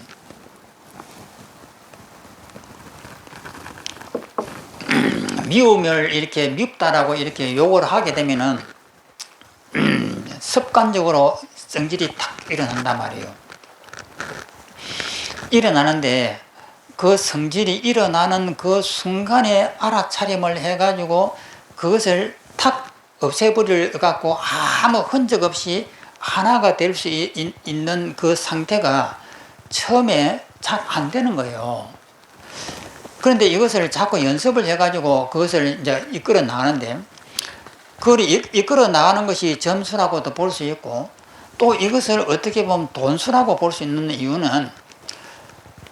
미움을 이렇게 밉다라고 이렇게 욕을 하게 되면은 습관적으로 성질이 탁 일어난단 말이에요. 일어나는데 그 성질이 일어나는 그 순간에 알아차림을 해가지고 그것을 탁 없애버릴 갖고 아무 흔적 없이 하나가 될 수 있는 그 상태가 처음에 잘 안 되는 거예요. 그런데 이것을 자꾸 연습을 해가지고 그것을 이제 이끌어 나가는데, 그걸 이끌어 나가는 것이 점수라고도 볼 수 있고, 또 이것을 어떻게 보면 돈수라고 볼 수 있는 이유는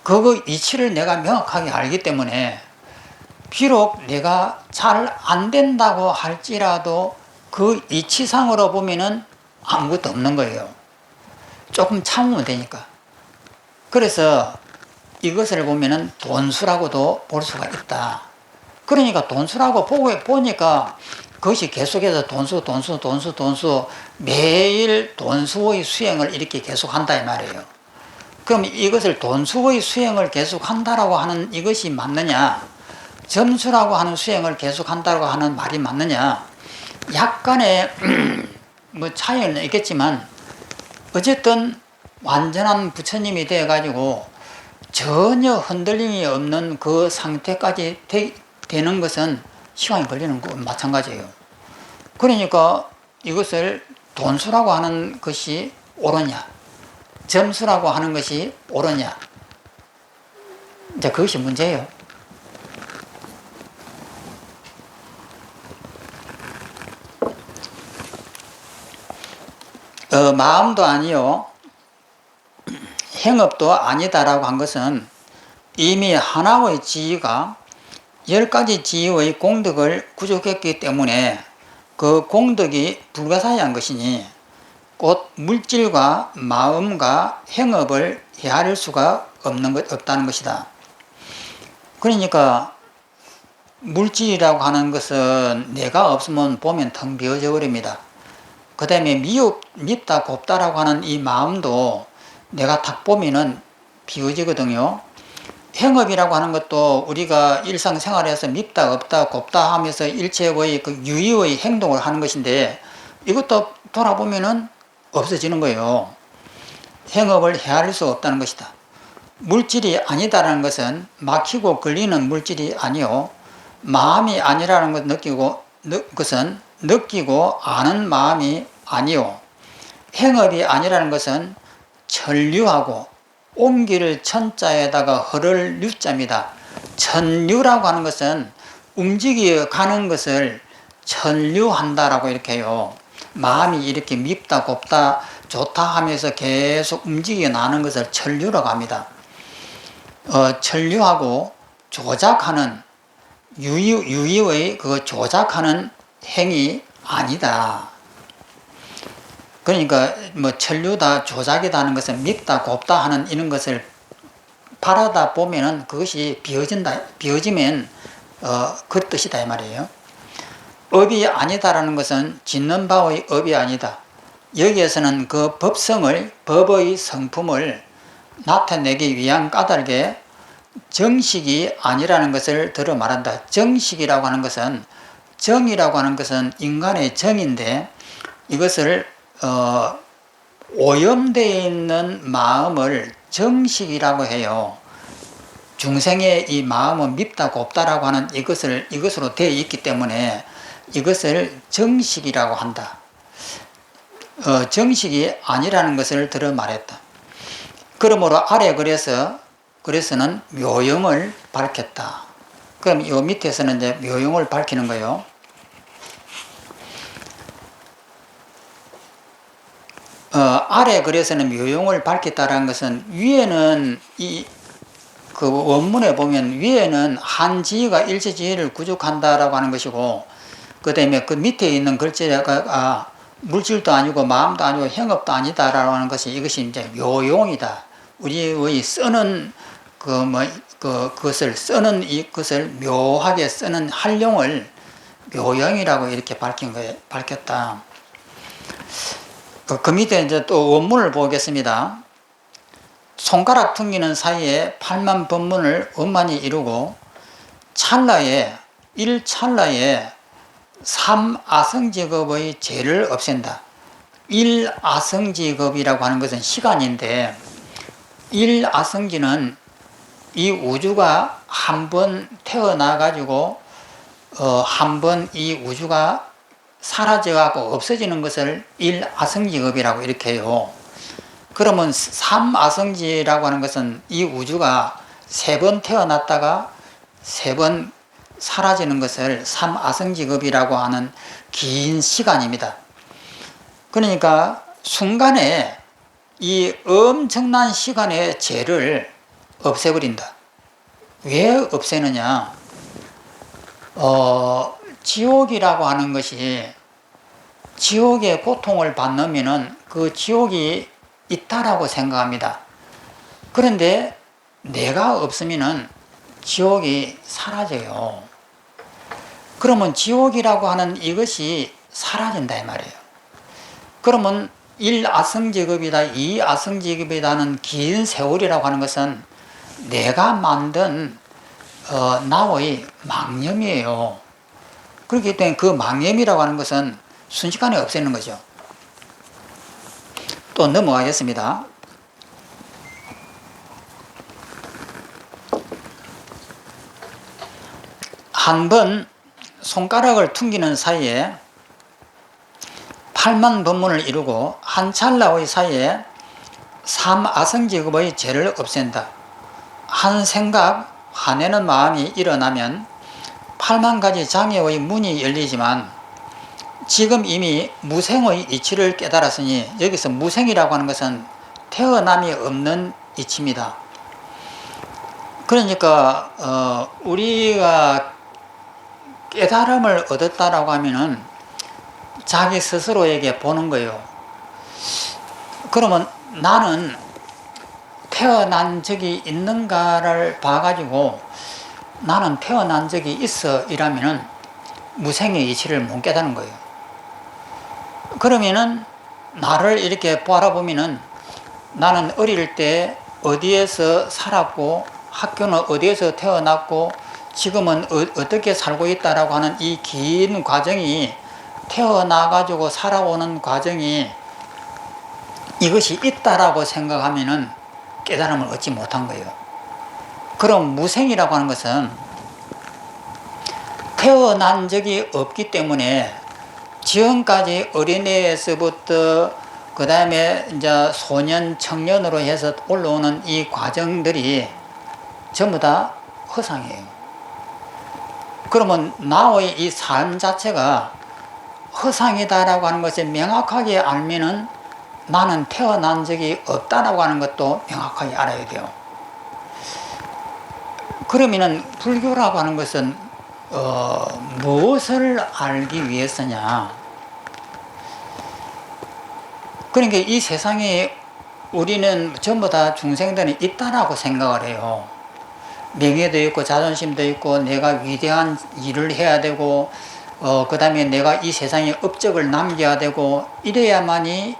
그 이치를 내가 명확하게 알기 때문에, 비록 내가 잘 안 된다고 할지라도 그 이치상으로 보면은 아무것도 없는 거예요. 조금 참으면 되니까. 그래서 이것을 보면은 돈수라고도 볼 수가 있다. 그러니까 돈수라고 보니까 그것이 계속해서 돈수 매일 돈수의 수행을 이렇게 계속한다 이 말이에요. 그럼 이것을 돈수의 수행을 계속한다라고 하는 이것이 맞느냐, 점수라고 하는 수행을 계속한다고 하는 말이 맞느냐, 약간의 뭐 차이는 있겠지만 어쨌든 완전한 부처님이 되어가지고 전혀 흔들림이 없는 그 상태까지 되는 것은 시간이 걸리는 거 마찬가지예요. 그러니까 이것을 돈수라고 하는 것이 옳으냐, 점수라고 하는 것이 옳으냐, 이제 그것이 문제예요. 마음도 아니요 행업도 아니다라고 한 것은 이미 하나의 지위가 10가지 지위의 공덕을 구족했기 때문에 그 공덕이 불가사의한 것이니, 곧 물질과 마음과 행업을 헤아릴 수가 없다는 것이다. 그러니까 물질이라고 하는 것은 내가 없으면 보면 텅 비어져 버립니다. 그 다음에 밉다 곱다라고 하는 이 마음도 내가 딱 보면은 비어지거든요. 행업이라고 하는 것도 우리가 일상생활에서 밉다 없다 곱다 하면서 일체의 그 유의의 행동을 하는 것인데, 이것도 돌아보면은 없어지는 거예요. 행업을 헤아릴 수 없다는 것이다. 물질이 아니다라는 것은 막히고 걸리는 물질이 아니요, 마음이 아니라는 것은 느끼고 아는 마음이 아니요, 행업이 아니라는 것은 천류하고, 옮기를 천자에다가 허를 류자입니다. 천류라고 하는 것은 움직여 가는 것을 천류한다라고 이렇게 해요. 마음이 이렇게 밉다 곱다 좋다 하면서 계속 움직여 나는 것을 천류라고 합니다. 천류하고 조작하는 유의의 그 조작하는 행위 아니다. 그러니까 뭐 천류다 조작이다 하는 것은 밉다 곱다 하는 이런 것을 바라다 보면은 그것이 비어지면 그 뜻이다 이 말이에요. 업이 아니다라는 것은 짓는 바의 업이 아니다. 여기에서는 그 법의 성품을 나타내기 위한 까닭에 정식이 아니라는 것을 들어 말한다. 정식이라고 하는 것은, 정이라고 하는 것은 인간의 정인데, 이것을 오염되어 있는 마음을 정식이라고 해요. 중생의 이 마음은 밉다 곱다라고 하는 이것으로 되어 있기 때문에 이것을 정식이라고 한다. 정식이 아니라는 것을 들어 말했다. 그러므로 아래 그래서는 묘용을 밝혔다. 그럼 이 밑에서는 이제 묘용을 밝히는 거예요. 아래 그래서는 묘용을 밝혔다라는 것은, 위에는 그 원문에 보면 위에는 한지위가 일체지위를 구족한다라고 하는 것이고, 그 다음에 그 밑에 있는 글자가 물질도 아니고 마음도 아니고 행업도 아니다라고 하는 것이, 이것이 이제 묘용이다. 우리의 쓰는 이것을 묘하게 쓰는 활용을 묘용이라고 이렇게 밝혔다. 그 밑에 이제 또 원문을 보겠습니다. 손가락 퉁기는 사이에 8만 법문을 원만히 이루고 일찰나에 3아성직업의 죄를 없앤다. 일아성지급이라고 하는 것은 시간인데, 일아성지는 이 우주가 한 번 태어나가지고 한 번 이 우주가 사라져가고 없어지는 것을 일아성지급이라고 이렇게 해요. 그러면 삼아성지라고 하는 것은 이 우주가 세 번 태어났다가 세 번 사라지는 것을 삼아성지급이라고 하는 긴 시간입니다. 그러니까 순간에 이 엄청난 시간의 죄를 없애버린다. 왜 없애느냐? 지옥이라고 하는 것이, 지옥의 고통을 받으면은 그 지옥이 있다라고 생각합니다. 그런데 내가 없으면은 지옥이 사라져요. 그러면 지옥이라고 하는 이것이 사라진다 이 말이에요. 그러면 1아성지급이다 2아성지급이다는 긴 세월이라고 하는 것은 내가 만든 나의 망념이에요. 그렇기 때문에 그 망념이라고 하는 것은 순식간에 없애는 거죠. 또 넘어가겠습니다. 한 번 손가락을 퉁기는 사이에 8만 법문을 이루고 한 찰나의 사이에 삼아성지급의 죄를 없앤다. 한 생각, 화내는 마음이 일어나면 8만 가지 장애의 문이 열리지만 지금 이미 무생의 이치를 깨달았으니, 여기서 무생이라고 하는 것은 태어남이 없는 이치입니다. 그러니까 우리가 깨달음을 얻었다라고 하면은 자기 스스로에게 보는 거예요. 그러면 나는 태어난 적이 있는가를 봐가지고 나는 태어난 적이 있어 이라면은 무생의 이치를 못 깨닫는 거예요. 그러면은 나를 이렇게 바라보면은 나는 어릴 때 어디에서 살았고 학교는 어디에서 태어났고 지금은 어떻게 살고 있다라고 하는 이 긴 과정이, 태어나가지고 살아오는 과정이 이것이 있다라고 생각하면은 깨달음을 얻지 못한 거예요. 그럼 무생이라고 하는 것은 태어난 적이 없기 때문에 지금까지 어린애에서부터 그 다음에 이제 소년, 청년으로 해서 올라오는 이 과정들이 전부 다 허상이에요. 그러면 나의 이 삶 자체가 허상이다라고 하는 것을 명확하게 알면은 나는 태어난 적이 없다라고 하는 것도 명확하게 알아야 돼요. 그러면은 불교라고 하는 것은 무엇을 알기 위해서냐? 그러니까 이 세상에 우리는 전부 다 중생들은 있다라고 생각을 해요. 명예도 있고 자존심도 있고 내가 위대한 일을 해야 되고 그 다음에 내가 이 세상에 업적을 남겨야 되고 이래야만이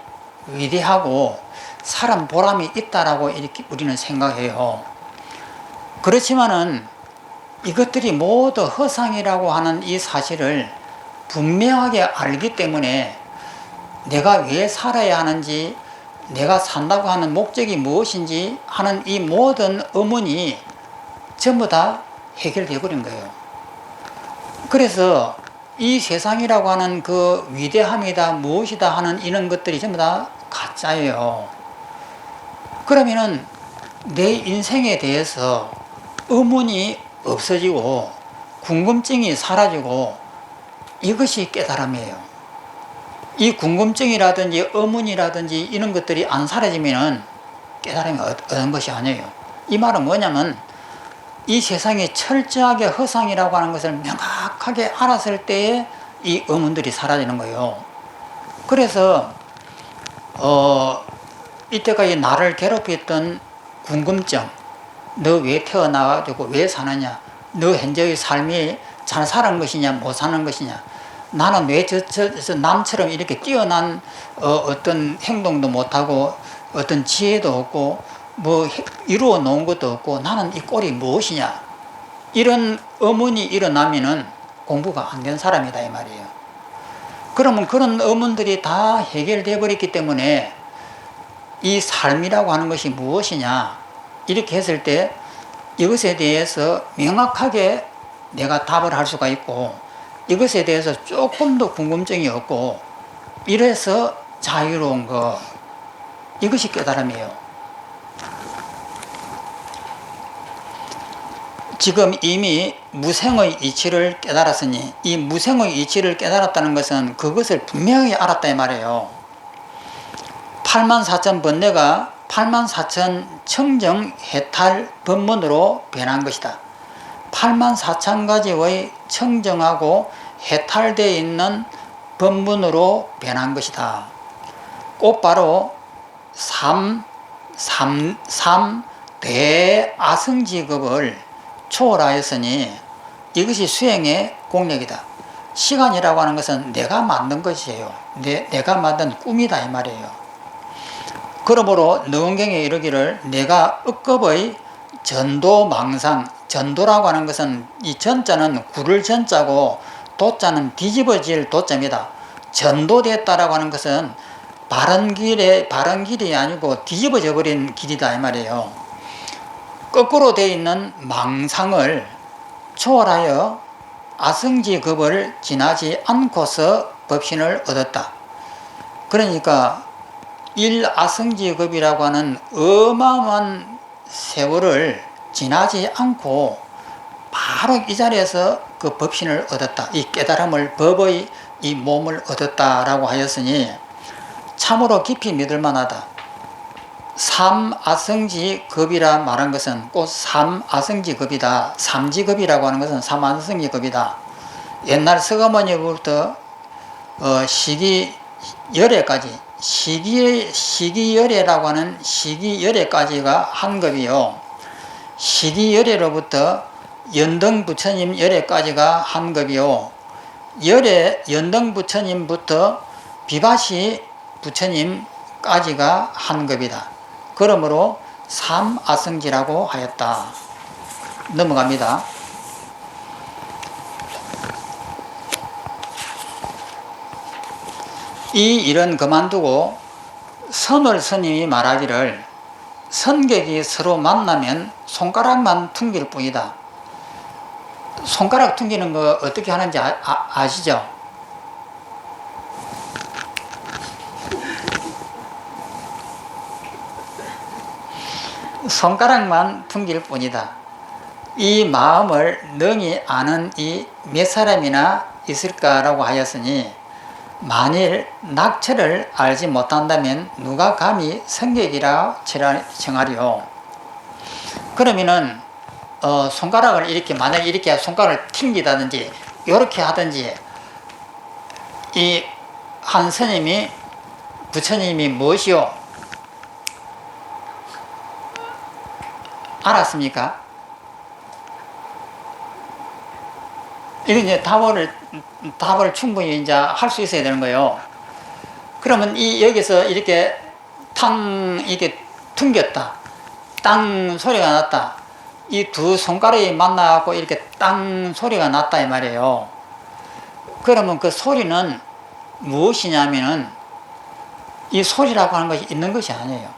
위대하고 사람 보람이 있다라고 이렇게 우리는 생각해요. 그렇지만은 이것들이 모두 허상이라고 하는 이 사실을 분명하게 알기 때문에 내가 왜 살아야 하는지, 내가 산다고 하는 목적이 무엇인지 하는 이 모든 의문이 전부 다 해결되어 버린 거예요. 그래서 이 세상이라고 하는 그 위대함이다 무엇이다 하는 이런 것들이 전부 다 가짜예요. 그러면은 내 인생에 대해서 의문이 없어지고 궁금증이 사라지고 이것이 깨달음이에요. 이 궁금증이라든지 의문이라든지 이런 것들이 안 사라지면은 깨달음이 얻은 것이 아니에요. 이 말은 뭐냐면 이 세상이 철저하게 허상이라고 하는 것을 명확하게 알았을 때에 이 의문들이 사라지는 거예요. 그래서 이때까지 나를 괴롭혔던 궁금증, 너 왜 태어나가지고 왜 사느냐, 너 현재의 삶이 잘 사는 것이냐 못 사는 것이냐, 나는 왜 저 남처럼 이렇게 뛰어난 어떤 행동도 못하고 어떤 지혜도 없고 뭐 이루어 놓은 것도 없고 나는 이 꼴이 무엇이냐, 이런 의문이 일어나면은 공부가 안 된 사람이다 이 말이에요. 그러면 그런 의문들이 다 해결되어 버렸기 때문에 이 삶이라고 하는 것이 무엇이냐 이렇게 했을 때 이것에 대해서 명확하게 내가 답을 할 수가 있고 이것에 대해서 조금 더 궁금증이 없고 이래서 자유로운 것, 이것이 깨달음이에요. 지금 이미 무생의 이치를 깨달았으니 이 무생의 이치를 깨달았다는 것은 그것을 분명히 알았다 이 말이에요. 84,000 번뇌가 84,000 청정 해탈 법문으로 변한 것이다. 84,000가지의 청정하고 해탈되어 있는 법문으로 변한 것이다. 곧바로 3 대아성지급을 초월하였으니 이것이 수행의 공력이다. 시간이라고 하는 것은 내가 만든 것이에요. 내가 만든 꿈이다 이 말이에요. 그러므로 능언경에 이르기를 내가 억겁의 전도망상, 전도라고 하는 것은 이 전자는 구를 전자고 도자는 뒤집어질 도자입니다. 전도됐다라고 하는 것은 바른 길이 아니고 뒤집어져 버린 길이다 이 말이에요. 거꾸로 되어 있는 망상을 초월하여 아성지급을 지나지 않고서 법신을 얻었다. 그러니까 일아성지급이라고 하는 어마어마한 세월을 지나지 않고 바로 이 자리에서 그 법신을 얻었다. 이 깨달음을, 법의 이 몸을 얻었다라고 하였으니 참으로 깊이 믿을 만하다. 삼아성지급이라 말한 것은 꼭 삼아성지급이다. 삼지급이라고 하는 것은 삼아성지급이다. 옛날 서가모니부터 시기열애까지, 시기열애라고 하는 시기열애까지가 한 급이요. 시기열애로부터 연등부처님 열애까지가 한 급이요. 연등부처님부터 비바시 부처님까지가 한 급이다. 그러므로 삼아성지라고 하였다. 넘어갑니다. 이 일은 그만두고 선월 스님이 말하기를 선객이 서로 만나면 손가락만 퉁길 뿐이다. 손가락 퉁기는 거 어떻게 하는지 아시죠? 손가락만 퉁길 뿐이다. 이 마음을 능히 아는 이 몇 사람이나 있을까라고 하였으니 만일 낙체를 알지 못한다면 누가 감히 성객이라 청하리요. 그러면은 손가락을 이렇게 만약에 이렇게 손가락을 튕기다든지 이렇게 하든지 이 한 스님이 부처님이 무엇이요? 알았습니까? 이건 이제 답을 충분히 이제 할 수 있어야 되는 거예요. 그러면 여기서 이렇게 이렇게 퉁겼다. 땅 소리가 났다. 이 두 손가락이 만나갖고 이렇게 땅 소리가 났다 이 말이에요. 그러면 그 소리는 무엇이냐면은 이 소리라고 하는 것이 있는 것이 아니에요.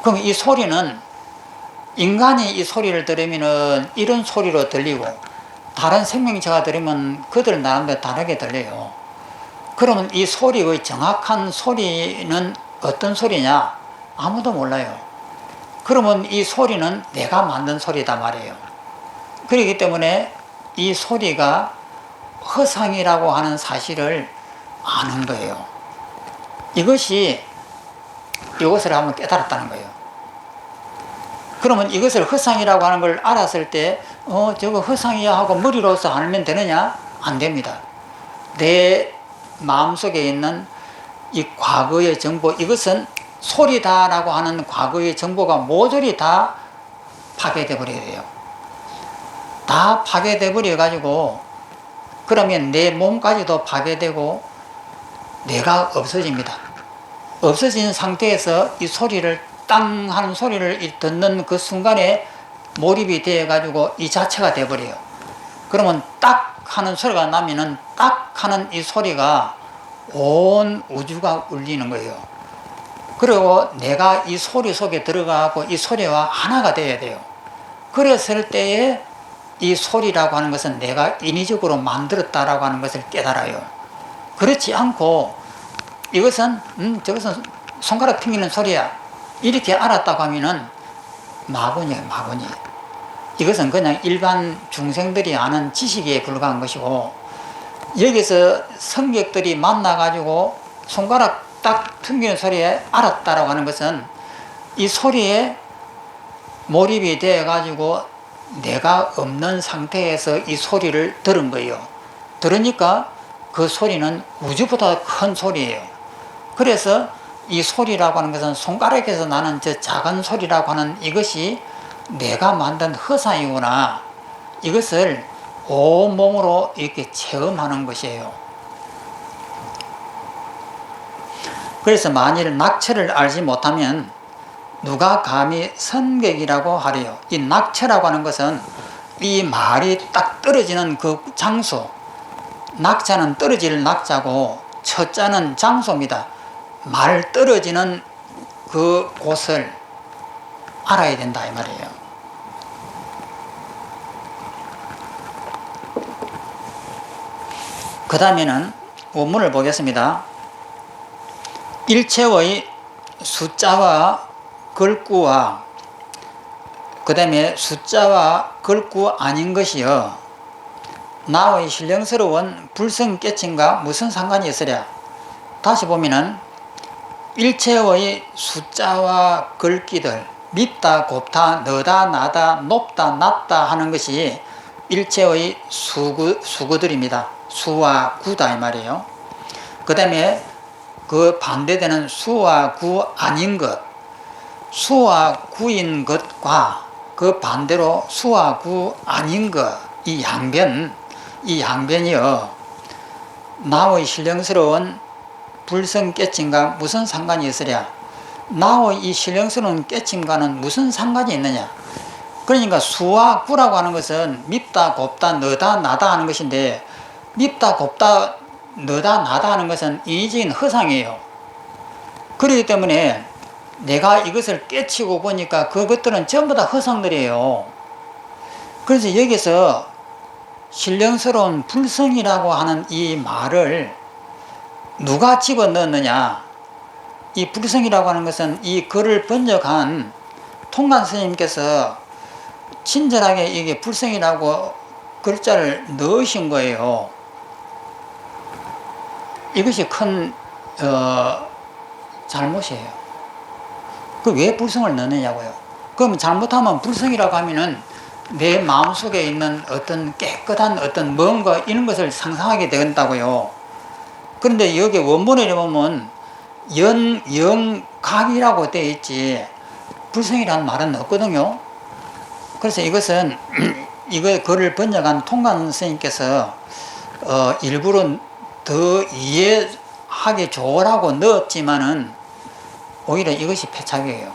그럼 이 소리는 인간이 이 소리를 들으면은 이런 소리로 들리고 다른 생명체가 들으면 그들 나름대로 다르게 들려요. 그러면 이 소리의 정확한 소리는 어떤 소리냐? 아무도 몰라요. 그러면 이 소리는 내가 만든 소리다 말이에요. 그렇기 때문에 이 소리가 허상이라고 하는 사실을 아는 거예요. 이것을 한번 깨달았다는 거예요. 그러면 이것을 허상이라고 하는 걸 알았을 때 저거 허상이야 하고 머리로서 알면 되느냐? 안 됩니다. 내 마음속에 있는 이 과거의 정보, 이것은 소리다라고 하는 과거의 정보가 모조리 다 파괴돼 버려야 돼요. 다 파괴돼 버려 가지고 그러면 내 몸까지도 파괴되고 내가 없어집니다. 없어진 상태에서 이 소리를 땅 하는 소리를 듣는 그 순간에 몰입이 되어 가지고 이 자체가 돼 버려요. 그러면 딱 하는 소리가 나면은 딱 하는 이 소리가 온 우주가 울리는 거예요. 그리고 내가 이 소리 속에 들어가고 이 소리와 하나가 돼야 돼요. 그랬을 때에 이 소리라고 하는 것은 내가 인위적으로 만들었다라고 하는 것을 깨달아요. 그렇지 않고 이것은 저것은 손가락 튕기는 소리야 이렇게 알았다고 하면은 마구니에요, 마구니. 이것은 그냥 일반 중생들이 아는 지식에 불과한 것이고, 여기서 성격들이 만나가지고 손가락 딱 튕기는 소리에 알았다라고 하는 것은 이 소리에 몰입이 되어가지고 내가 없는 상태에서 이 소리를 들은 거예요. 들으니까 그 소리는 우주보다 큰 소리예요. 그래서 이 소리라고 하는 것은 손가락에서 나는 저 작은 소리라고 하는 이것이 내가 만든 허상이구나, 이것을 온몸으로 이렇게 체험하는 것이에요. 그래서 만일 낙처를 알지 못하면 누가 감히 선객이라고 하래요. 이 낙처라고 하는 것은 이 말이 딱 떨어지는 그 장소, 낙자는 떨어질 낙자고 처자는 장소입니다. 말 떨어지는 그 곳을 알아야 된다 이 말이에요. 그 다음에는 원문을 보겠습니다. 일체의 숫자와 글구와 그 다음에 숫자와 글구 아닌 것이여 나의 신령스러운 불성 깨침과 무슨 상관이 있으랴. 다시 보면은 일체의 숫자와 글귀들, 밉다 곱다 너다 나다 높다 낮다 하는 것이 일체의 수구들입니다. 수와 구다 이 말이에요. 그 다음에 그 반대되는 수와 구 아닌 것, 수와 구인 것과 그 반대로 수와 구 아닌 것, 이 양변이요 나의 신령스러운 불성 깨침과 무슨 상관이 있으랴. 나의 이 신령스러운 깨침과는 무슨 상관이 있느냐. 그러니까 수와 구라고 하는 것은 밉다 곱다 너다 나다 하는 것인데, 밉다 곱다 너다 나다 하는 것은 인위적인 허상이에요. 그렇기 때문에 내가 이것을 깨치고 보니까 그것들은 전부 다 허상들이에요. 그래서 여기서 신령스러운 불성이라고 하는 이 말을 누가 집어넣느냐. 이 불성이라고 하는 것은 이 글을 번역한 통간 스님께서 친절하게 이게 불성이라고 글자를 넣으신 거예요. 이것이 큰 잘못이에요. 그 왜 불성을 넣느냐고요. 그럼 잘못하면 불성이라고 하면은 내 마음속에 있는 어떤 깨끗한 어떤 뭔가 이런 것을 상상하게 된다고요. 그런데 여기 원본에 보면 영각이라고 되어 있지 불성이라는 말은 없거든요. 그래서 이것은 이거 글을 번역한 통관 선생님께서 일부러 더 이해하기 좋으라고 넣었지만은 오히려 이것이 패착이에요.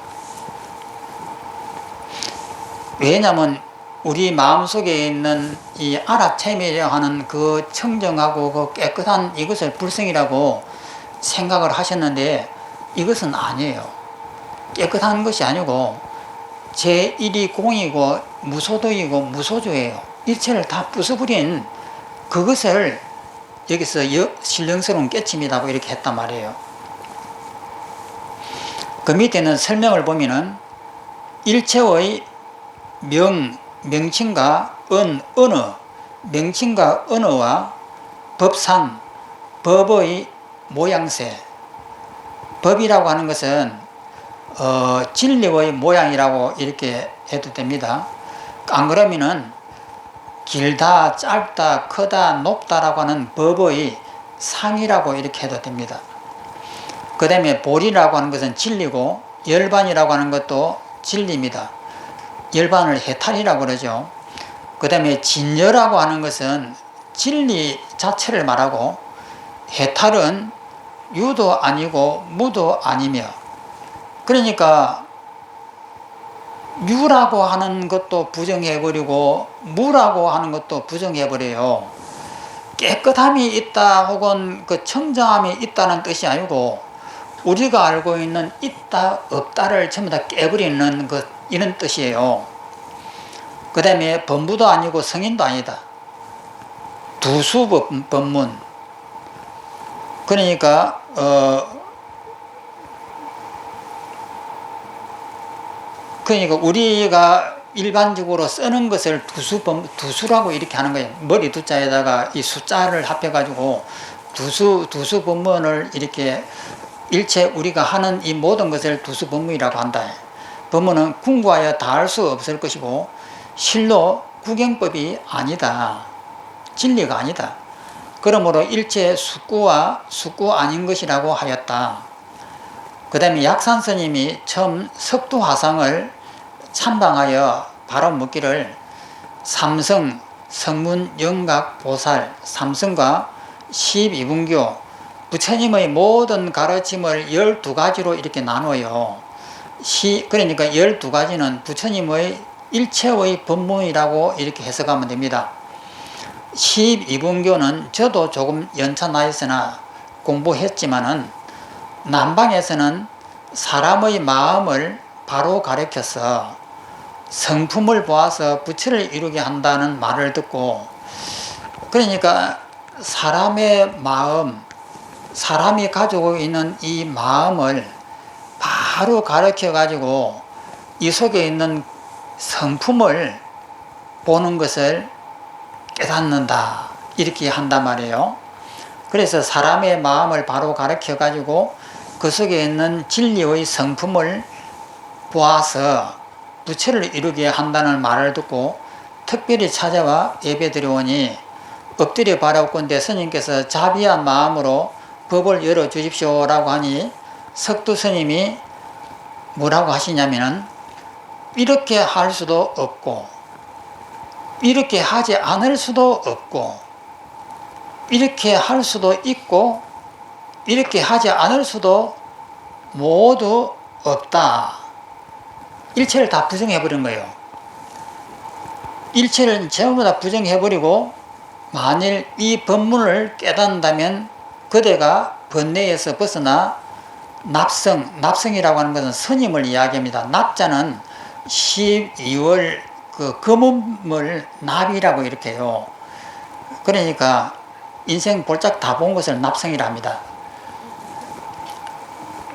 왜냐하면 우리 마음속에 있는 이 알아채미려 하는 그 청정하고 그 깨끗한 이것을 불성이라고 생각을 하셨는데 이것은 아니에요. 깨끗한 것이 아니고 제1이 공이고 무소도이고 무소주예요. 일체를 다 부숴버린 그것을 여기서 신령스러운 깨침이라고 이렇게 했단 말이에요. 그 밑에는 설명을 보면은 일체의 명칭과 언어, 명칭과 언어와 법상, 법의 모양새. 법이라고 하는 것은 진리의 모양이라고 이렇게 해도 됩니다. 안 그러면은 길다, 짧다, 크다, 높다라고 하는 법의 상이라고 이렇게 해도 됩니다. 그 다음에 보리라고 하는 것은 진리고 열반이라고 하는 것도 진리입니다. 열반을 해탈이라고 그러죠. 그 다음에 진여라고 하는 것은 진리 자체를 말하고 해탈은 유도 아니고 무도 아니며, 그러니까 유라고 하는 것도 부정해버리고 무라고 하는 것도 부정해버려요. 깨끗함이 있다 혹은 그 청정함이 있다는 뜻이 아니고 우리가 알고 있는 있다 없다를 전부 다 깨버리는 것, 이런 뜻이에요. 그 다음에 범부도 아니고 성인도 아니다. 두수 법문. 그러니까 우리가 일반적으로 쓰는 것을 두수라고 이렇게 하는 거예요. 머리 두자에다가 이 숫자를 합해가지고 두수 법문을 이렇게 일체 우리가 하는 이 모든 것을 두수 법문이라고 한다. 법문은 궁구하여 다 할 수 없을 것이고 실로 구경법이 아니다. 진리가 아니다. 그러므로 일체 숙구와 숙구 아닌 것이라고 하였다. 그 다음에 약산 스님이 처음 석두화상을 참방하여 바로 묻기를 삼성, 성문, 영각, 보살, 삼성과 12분교, 부처님의 모든 가르침을 12가지로 이렇게 나눠요. 그러니까 12가지는 부처님의 일체의 법문이라고 이렇게 해석하면 됩니다. 12분교는 저도 조금 연차 나있으나 공부했지만은 남방에서는 사람의 마음을 바로 가르쳐서 성품을 보아서 부처를 이루게 한다는 말을 듣고, 그러니까 사람의 마음, 사람이 가지고 있는 이 마음을 바로 가르쳐 가지고 이 속에 있는 성품을 보는 것을 깨닫는다, 이렇게 한단 말이에요. 그래서 사람의 마음을 바로 가르쳐 가지고 그 속에 있는 진리의 성품을 보아서 부처를 이루게 한다는 말을 듣고 특별히 찾아와 예배드려오니 엎드려 바라옵건대 스님께서 자비한 마음으로 법을 열어주십시오라고 하니 석두 스님이 뭐라고 하시냐면은 이렇게 할 수도 없고 이렇게 하지 않을 수도 없고 이렇게 할 수도 있고 이렇게 하지 않을 수도 모두 없다. 일체를 다 부정해버린 거예요. 일체를 전부 다 부정해버리고 만일 이 법문을 깨닫는다면 그대가 번뇌에서 벗어나 납성이라고 하는 것은 스님을 이야기합니다. 납자는 12월 그 금음을 납이라고 이렇게 해요. 그러니까 인생 볼짝 다 본 것을 납성이라 합니다.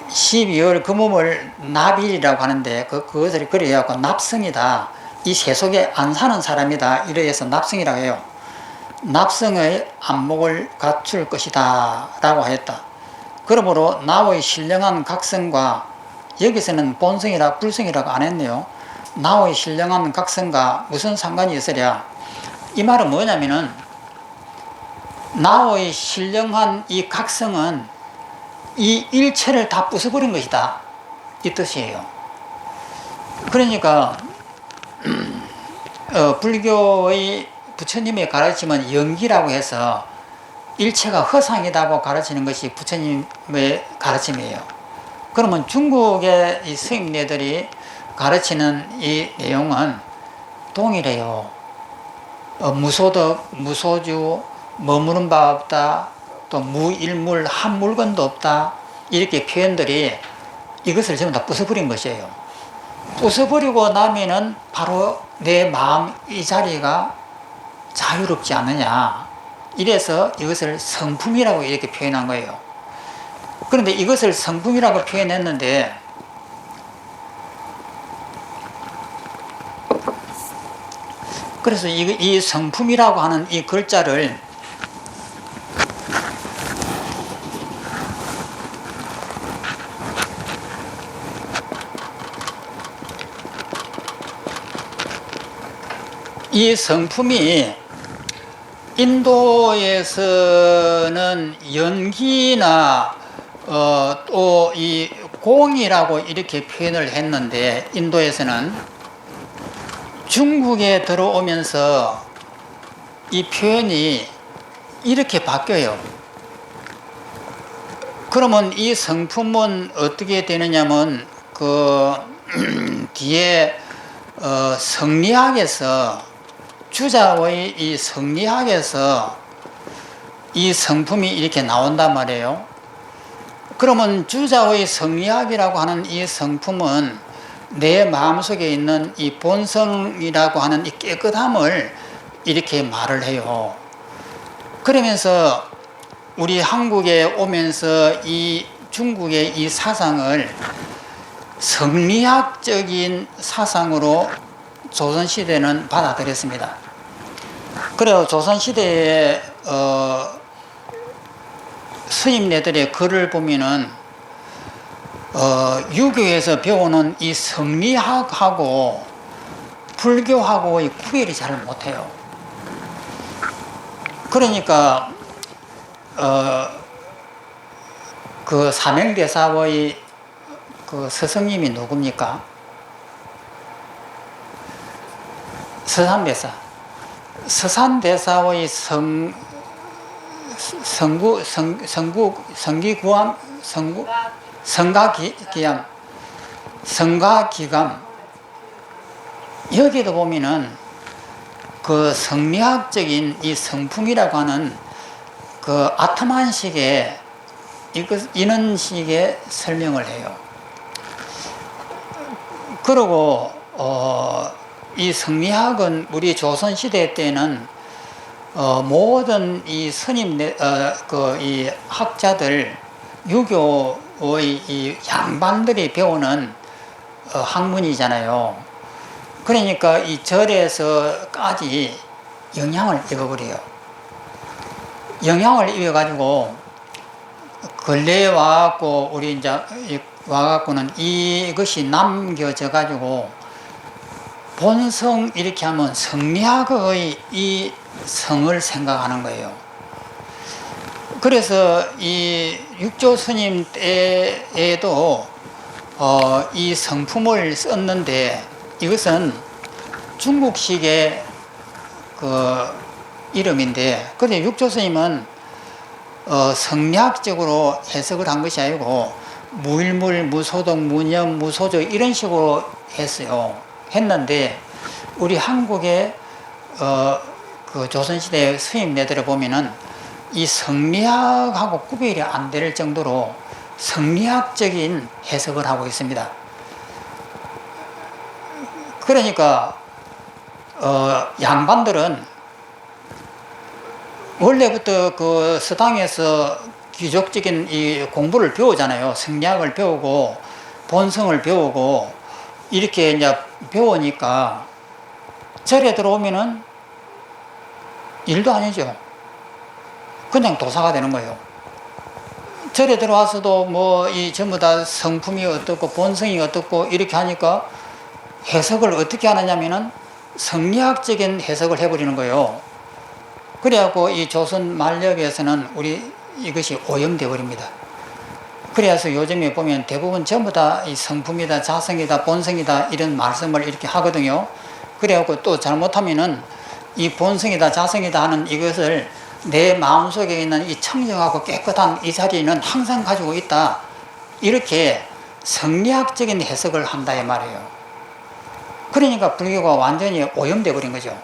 12월 금음을 납일이라고 하는데 그것을 그래야 납성이다. 이 세속에 안 사는 사람이다. 이래서 납성이라고 해요. 납성의 안목을 갖출 것이다 라고 하였다. 그러므로 나의 신령한 각성과, 여기서는 본성이라 불성이라고 안 했네요. 나의 신령한 각성과 무슨 상관이 있으랴. 이 말은 뭐냐면은 나의 신령한 이 각성은 이 일체를 다 부숴버린 것이다, 이 뜻이에요. 그러니까 불교의 부처님의 가르침은 영기라고 해서 일체가 허상이라고 가르치는 것이 부처님의 가르침이에요. 그러면 중국의 이 스님네들이 가르치는 이 내용은 동일해요. 무소득, 무소주, 머무는 바 없다, 또 무일물, 한 물건도 없다, 이렇게 표현들이 이것을 전부 다 부숴버린 것이에요. 부숴버리고 나면은 바로 내 마음 이 자리가 자유롭지 않느냐, 이래서 이것을 성품이라고 이렇게 표현한 거예요. 그런데 이것을 성품이라고 표현했는데 그래서 이 성품이라고 하는 이 글자를 이 성품이 인도에서는 연기나 또 이 공이라고 이렇게 표현을 했는데 인도에서는 중국에 들어오면서 이 표현이 이렇게 바뀌어요. 그러면 이 성품은 어떻게 되느냐면 그 뒤에 성리학에서 주자의 이 성리학에서 이 성품이 이렇게 나온단 말이에요. 그러면 주자의 성리학이라고 하는 이 성품은 내 마음속에 있는 이 본성이라고 하는 이 깨끗함을 이렇게 말을 해요. 그러면서 우리 한국에 오면서 이 중국의 이 사상을 성리학적인 사상으로 조선시대는 받아들였습니다. 그래요. 조선시대에 스님네들의 글을 보면은 유교에서 배우는 이 성리학하고 불교하고의 구별이 잘 못해요. 그러니까 그 삼행대사의 그 스승님이 누굽니까? 서산대사. 서산대사의 성가기감 여기도 보면은 그 성리학적인 이 성품이라고 하는 그 아트만식의 이런 식의 설명을 해요. 그리고 이 성리학은 우리 조선시대 때는 모든 이 스님 이 학자들 유교의 이 양반들이 배우는 학문이잖아요. 그러니까 이 절에서까지 영향을 입어버려요. 영향을 입어가지고 근래에 와갖고 우리 이제 와갖고는 이것이 남겨져 가지고 본성 이렇게 하면 성리학의 이 성을 생각하는 거예요. 그래서 이 육조 스님 때에도 이 성품을 썼는데 이것은 중국식의 그 이름인데, 근데 육조 스님은 성리학적으로 해석을 한 것이 아니고 무일물, 무소득, 무념, 무소적 이런 식으로 했는데 우리 한국의 그 조선시대 스님네들을 보면은 이 성리학하고 구별이 안 될 정도로 성리학적인 해석을 하고 있습니다. 그러니까 양반들은 원래부터 그 서당에서 귀족적인 이 공부를 배우잖아요. 성리학을 배우고 본성을 배우고 이렇게 이제 배우니까 절에 들어오면은 일도 아니죠. 그냥 도사가 되는 거예요. 절에 들어와서도 뭐 이 전부 다 성품이 어떻고 본성이 어떻고 이렇게 하니까 해석을 어떻게 하느냐면은 성리학적인 해석을 해버리는 거예요. 그래갖고 이 조선 만력에서는 우리 이것이 오염돼 버립니다. 그래서 요즘에 보면 대부분 전부 다 이 성품이다, 자성이다, 본성이다 이런 말씀을 이렇게 하거든요. 그래갖고 또 잘못하면은 이 본성이다, 자성이다 하는 이것을 내 마음속에 있는 이 청정하고 깨끗한 이 자리는 항상 가지고 있다. 이렇게 성리학적인 해석을 한다 이 말이에요. 그러니까 불교가 완전히 오염돼 버린 거죠.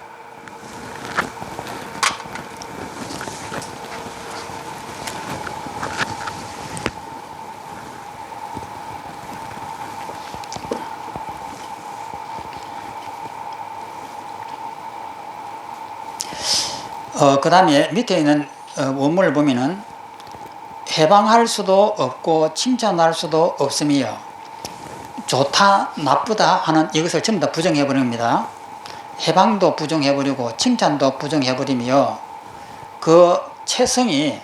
그 다음에 밑에 있는 원문을 보면은 해방할 수도 없고 칭찬할 수도 없으며 좋다 나쁘다 하는 이것을 전부 다 부정해버립니다. 해방도 부정해버리고 칭찬도 부정해버리며 그 체성이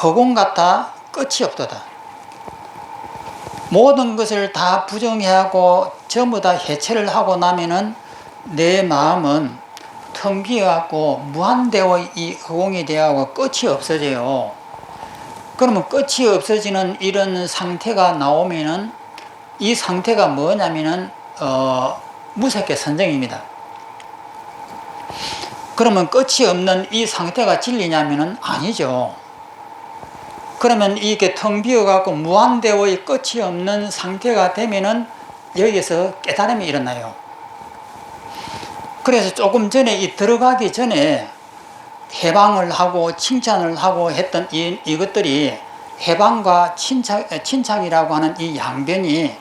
허공 같아 끝이 없도다. 모든 것을 다 부정해하고 전부 다 해체를 하고 나면은 내 마음은 텅 비어갖고 무한대의 이 허공이 되어가고 끝이 없어져요. 그러면 끝이 없어지는 이런 상태가 나오면은 이 상태가 뭐냐면은 무색의 선정입니다. 그러면 끝이 없는 이 상태가 진리냐면은 아니죠. 그러면 이게 텅 비어갖고 무한대의 끝이 없는 상태가 되면은 여기서 깨달음이 일어나요. 그래서 조금 전에 이 들어가기 전에 해방을 하고 칭찬을 하고 했던 이것들이 해방과 칭찬이라고 하는 이 양변이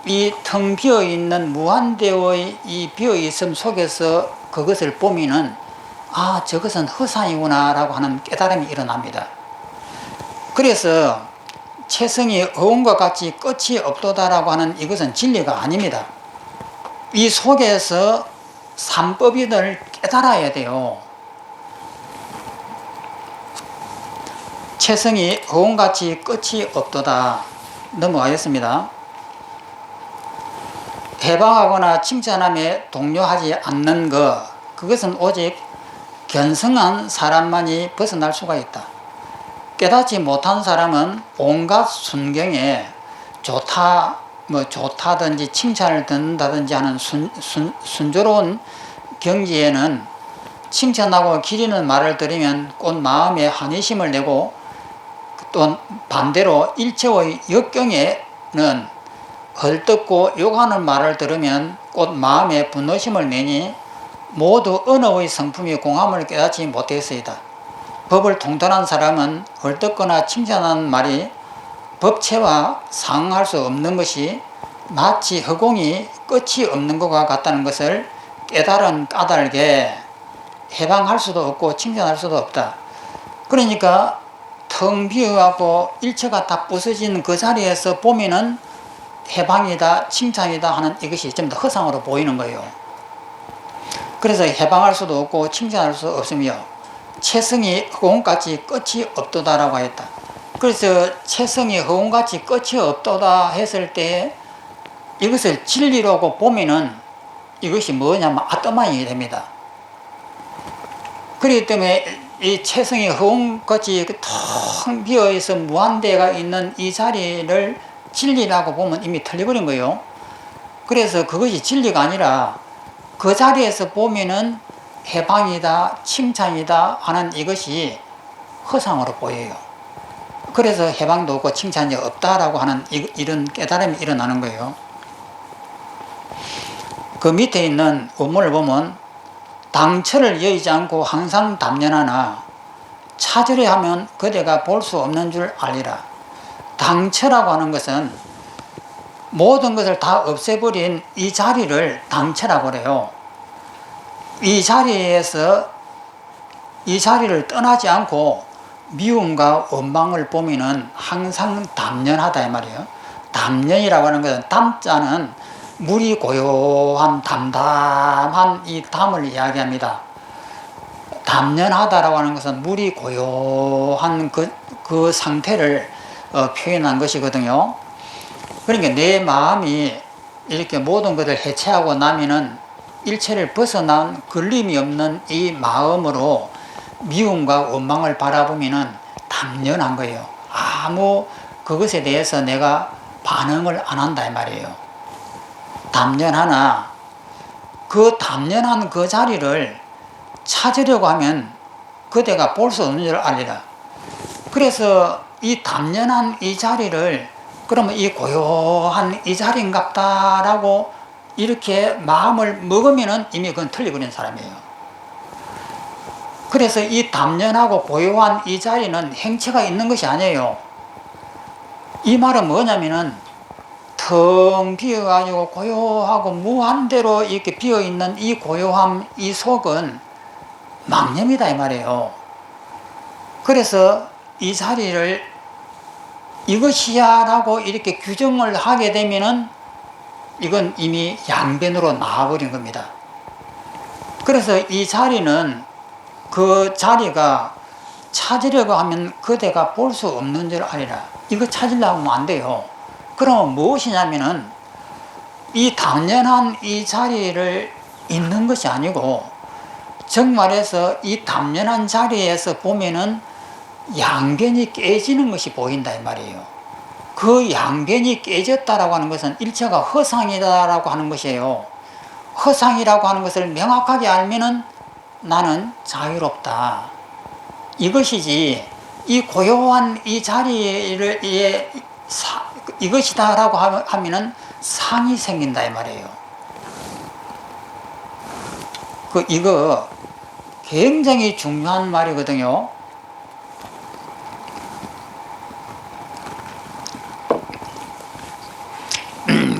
이 텅 비어있는 무한대의 이 비어있음 속에서 그것을 보면은 아, 저것은 허상이구나 라고 하는 깨달음이 일어납니다. 그래서 채성이 어음과 같이 끝이 없도다라고 하는 이것은 진리가 아닙니다. 이 속에서 삼법인을 깨달아야 돼요. 채성이 어음같이 끝이 없도다. 넘어가겠습니다. 해방하거나 칭찬함에 동요하지 않는 것, 그것은 오직 견성한 사람만이 벗어날 수가 있다. 깨닫지 못한 사람은 온갖 순경에 좋다든지 칭찬을 듣는다든지 하는 순조로운 경지에는 칭찬하고 기리는 말을 들으면 곧 마음에 한의심을 내고 또 반대로 일체의 역경에는 헐뜯고 욕하는 말을 들으면 곧 마음에 분노심을 내니 모두 언어의 성품이 공함을 깨닫지 못했으이다. 법을 통달한 사람은 헐뜯거나 칭찬하는 말이 법체와 상응할 수 없는 것이 마치 허공이 끝이 없는 것과 같다는 것을 깨달은 까닭에 해방할 수도 없고 칭찬할 수도 없다. 그러니까 텅 비어가고 일체가 다 부서진 그 자리에서 보면은 해방이다 칭찬이다 하는 이것이 좀 더 허상으로 보이는 거예요. 그래서 해방할 수도 없고 칭찬할 수 없으며 채성이 허공같이 끝이 없도다라고 했다. 그래서 채성이 허공같이 끝이 없도다 했을 때 이것을 진리라고 보면은 이것이 뭐냐면 아떠만이 됩니다. 그렇기 때문에 이 채성이 허공같이 텅 비어있어 무한대가 있는 이 자리를 진리라고 보면 이미 틀려버린 거예요. 그래서 그것이 진리가 아니라 그 자리에서 보면은 해방이다 칭찬이다 하는 이것이 허상으로 보여요. 그래서 해방도 없고 칭찬이 없다라고 하는 이런 깨달음이 일어나는 거예요. 그 밑에 있는 원문을 보면 당처를 여의지 않고 항상 담연하나 찾으려 하면 그대가 볼 수 없는 줄 알리라. 당처라고 하는 것은 모든 것을 다 없애버린 이 자리를 당처라고 그래요. 이 자리에서 이 자리를 떠나지 않고 미움과 원망을 보면은 항상 담연하다 이 말이에요. 담연이라고 하는 것은 담자는 물이 고요한 담담한 이 담을 이야기합니다. 담연하다라고 하는 것은 물이 고요한 그 상태를 표현한 것이거든요. 그러니까 내 마음이 이렇게 모든 것을 해체하고 나면은 일체를 벗어난 걸림이 없는 이 마음으로 미움과 원망을 바라보면은 담연한 거예요. 아무 그것에 대해서 내가 반응을 안 한다 이 말이에요. 담연하나 그 담연한 그 자리를 찾으려고 하면 그대가 볼 수 없는 줄 알리라. 그래서 이 담연한 이 자리를 그러면 이 고요한 이 자리인갑다라고 이렇게 마음을 먹으면은 이미 그건 틀려버린 사람이에요. 그래서 이 담연하고 고요한 이 자리는 행체가 있는 것이 아니에요. 이 말은 뭐냐면은 텅 비어가지고 고요하고 무한대로 이렇게 비어있는 이 고요함 이 속은 망념이다 이 말이에요. 그래서 이 자리를 이것이야 라고 이렇게 규정을 하게 되면은 이건 이미 양변으로 나와버린 겁니다. 그래서 이 자리는 그 자리가 찾으려고 하면 그대가 볼 수 없는 줄 알리라. 이거 찾으려고 하면 안 돼요. 그러면 무엇이냐면은 이 당연한 이 자리를 있는 것이 아니고 정말해서 이 담연한 자리에서 보면은 양변이 깨지는 것이 보인다 이 말이에요. 그 양변이 깨졌다라고 하는 것은 일체가 허상이다라고 하는 것이에요. 허상이라고 하는 것을 명확하게 알면은 나는 자유롭다. 이것이지 이 고요한 이 자리를 이것이다라고 하면은 상이 생긴다 이 말이에요. 이거 굉장히 중요한 말이거든요.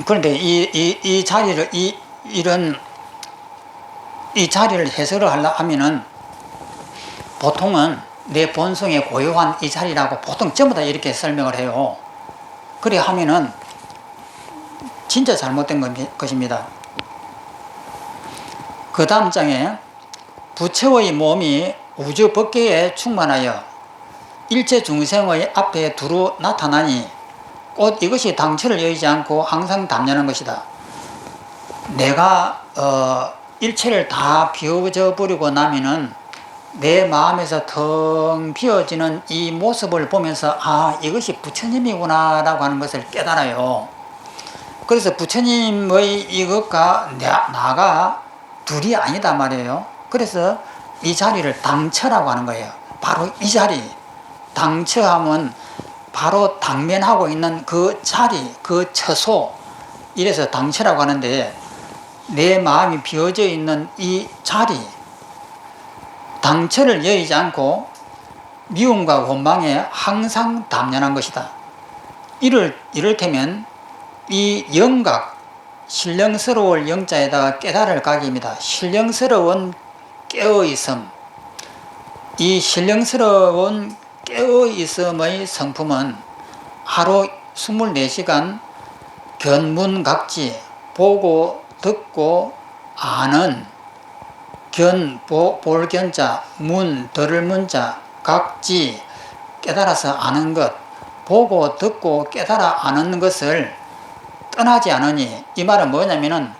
그런데 이 자리를, 이 자리를 해설을 하려 하면은 보통은 내 본성에 고유한 이 자리라고 보통 전부 다 이렇게 설명을 해요. 그래 하면은 진짜 잘못된 것입니다. 그 다음 장에 부처의 몸이 우주 법계에 충만하여 일체 중생의 앞에 두루 나타나니 곧 이것이 당처를 여의지 않고 항상 담냐는 것이다. 내가 일체를 다 비워져 버리고 나면은 내 마음에서 텅 비어지는 이 모습을 보면서 아, 이것이 부처님이구나 라고 하는 것을 깨달아요. 그래서 부처님의 이것과 나가 둘이 아니다 말이에요. 그래서 이 자리를 당처라고 하는 거예요. 바로 이 자리, 당처하면 바로 당면하고 있는 그 자리, 그 처소, 이래서 당처라고 하는데, 내 마음이 비어져 있는 이 자리, 당처를 여의지 않고 미움과 원망에 항상 담연한 것이다. 이를테면 이 영각, 신령스러울 영자에다가 깨달을 각입니다. 신령스러운 깨어있음. 이 신령스러운 깨어있음의 성품은 하루 24시간 견문각지, 보고 듣고 아는, 볼견자, 들을 문자, 각지, 깨달아서 아는 것, 보고 듣고 깨달아 아는 것을 떠나지 않으니, 이 말은 뭐냐면은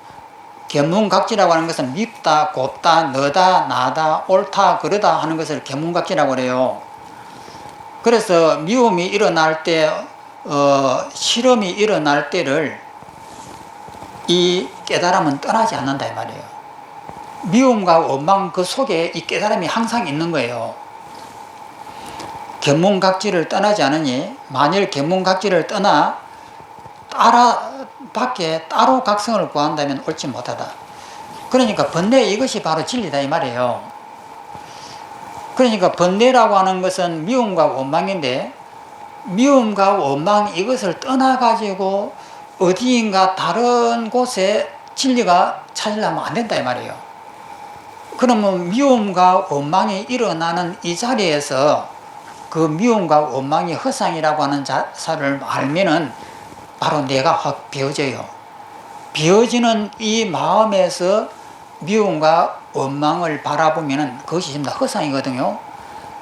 견문각지라고 하는 것은 밉다, 곱다, 너다, 나다, 옳다, 그러다 하는 것을 견문각지라고 그래요. 그래서 미움이 일어날 때, 실험이 일어날 때를 이 깨달음은 떠나지 않는다 이 말이에요. 미움과 원망 그 속에 이 깨달음이 항상 있는 거예요. 견문각지를 떠나지 않으니 만일 견문각지를 떠나 밖에 따로 각성을 구한다면 옳지 못하다. 그러니까 번뇌, 이것이 바로 진리다 이 말이에요. 그러니까 번뇌라고 하는 것은 미움과 원망인데, 미움과 원망 이것을 떠나가지고 어디인가 다른 곳에 진리가 찾으려면 안 된다 이 말이에요. 그러면 미움과 원망이 일어나는 이 자리에서 그 미움과 원망이 허상이라고 하는 사를 알면은 바로 내가 확 비워져요. 비워지는 이 마음에서 미움과 원망을 바라보면은 그것이 전부 다 허상이거든요.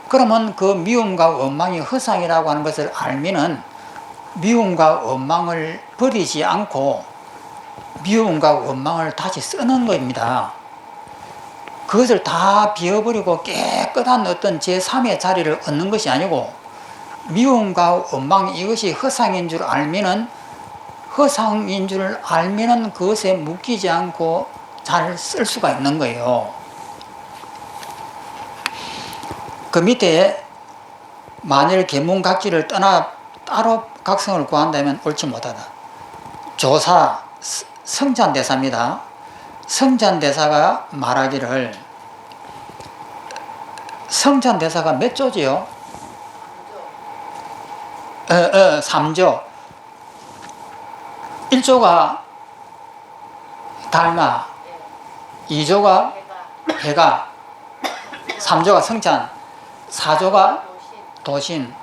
그러면 그 미움과 원망이 허상이라고 하는 것을 알면은 미움과 원망을 버리지 않고 미움과 원망을 다시 쓰는 겁니다. 그것을 다 비워버리고 깨끗한 어떤 제3의 자리를 얻는 것이 아니고, 미움과 원망 이것이 허상인 줄 알면은 그것에 묶이지 않고 잘 쓸 수가 있는 거예요. 그 밑에 만일 견문각지를 떠나 따로 각성을 구한다면 옳지 못하다. 조사, 성찬대사입니다. 성찬대사가 말하기를, 성찬대사가 몇 조지요? 3조. 1조가 달마, 2조가 해가, 3조가 성찬, 4조가 도신,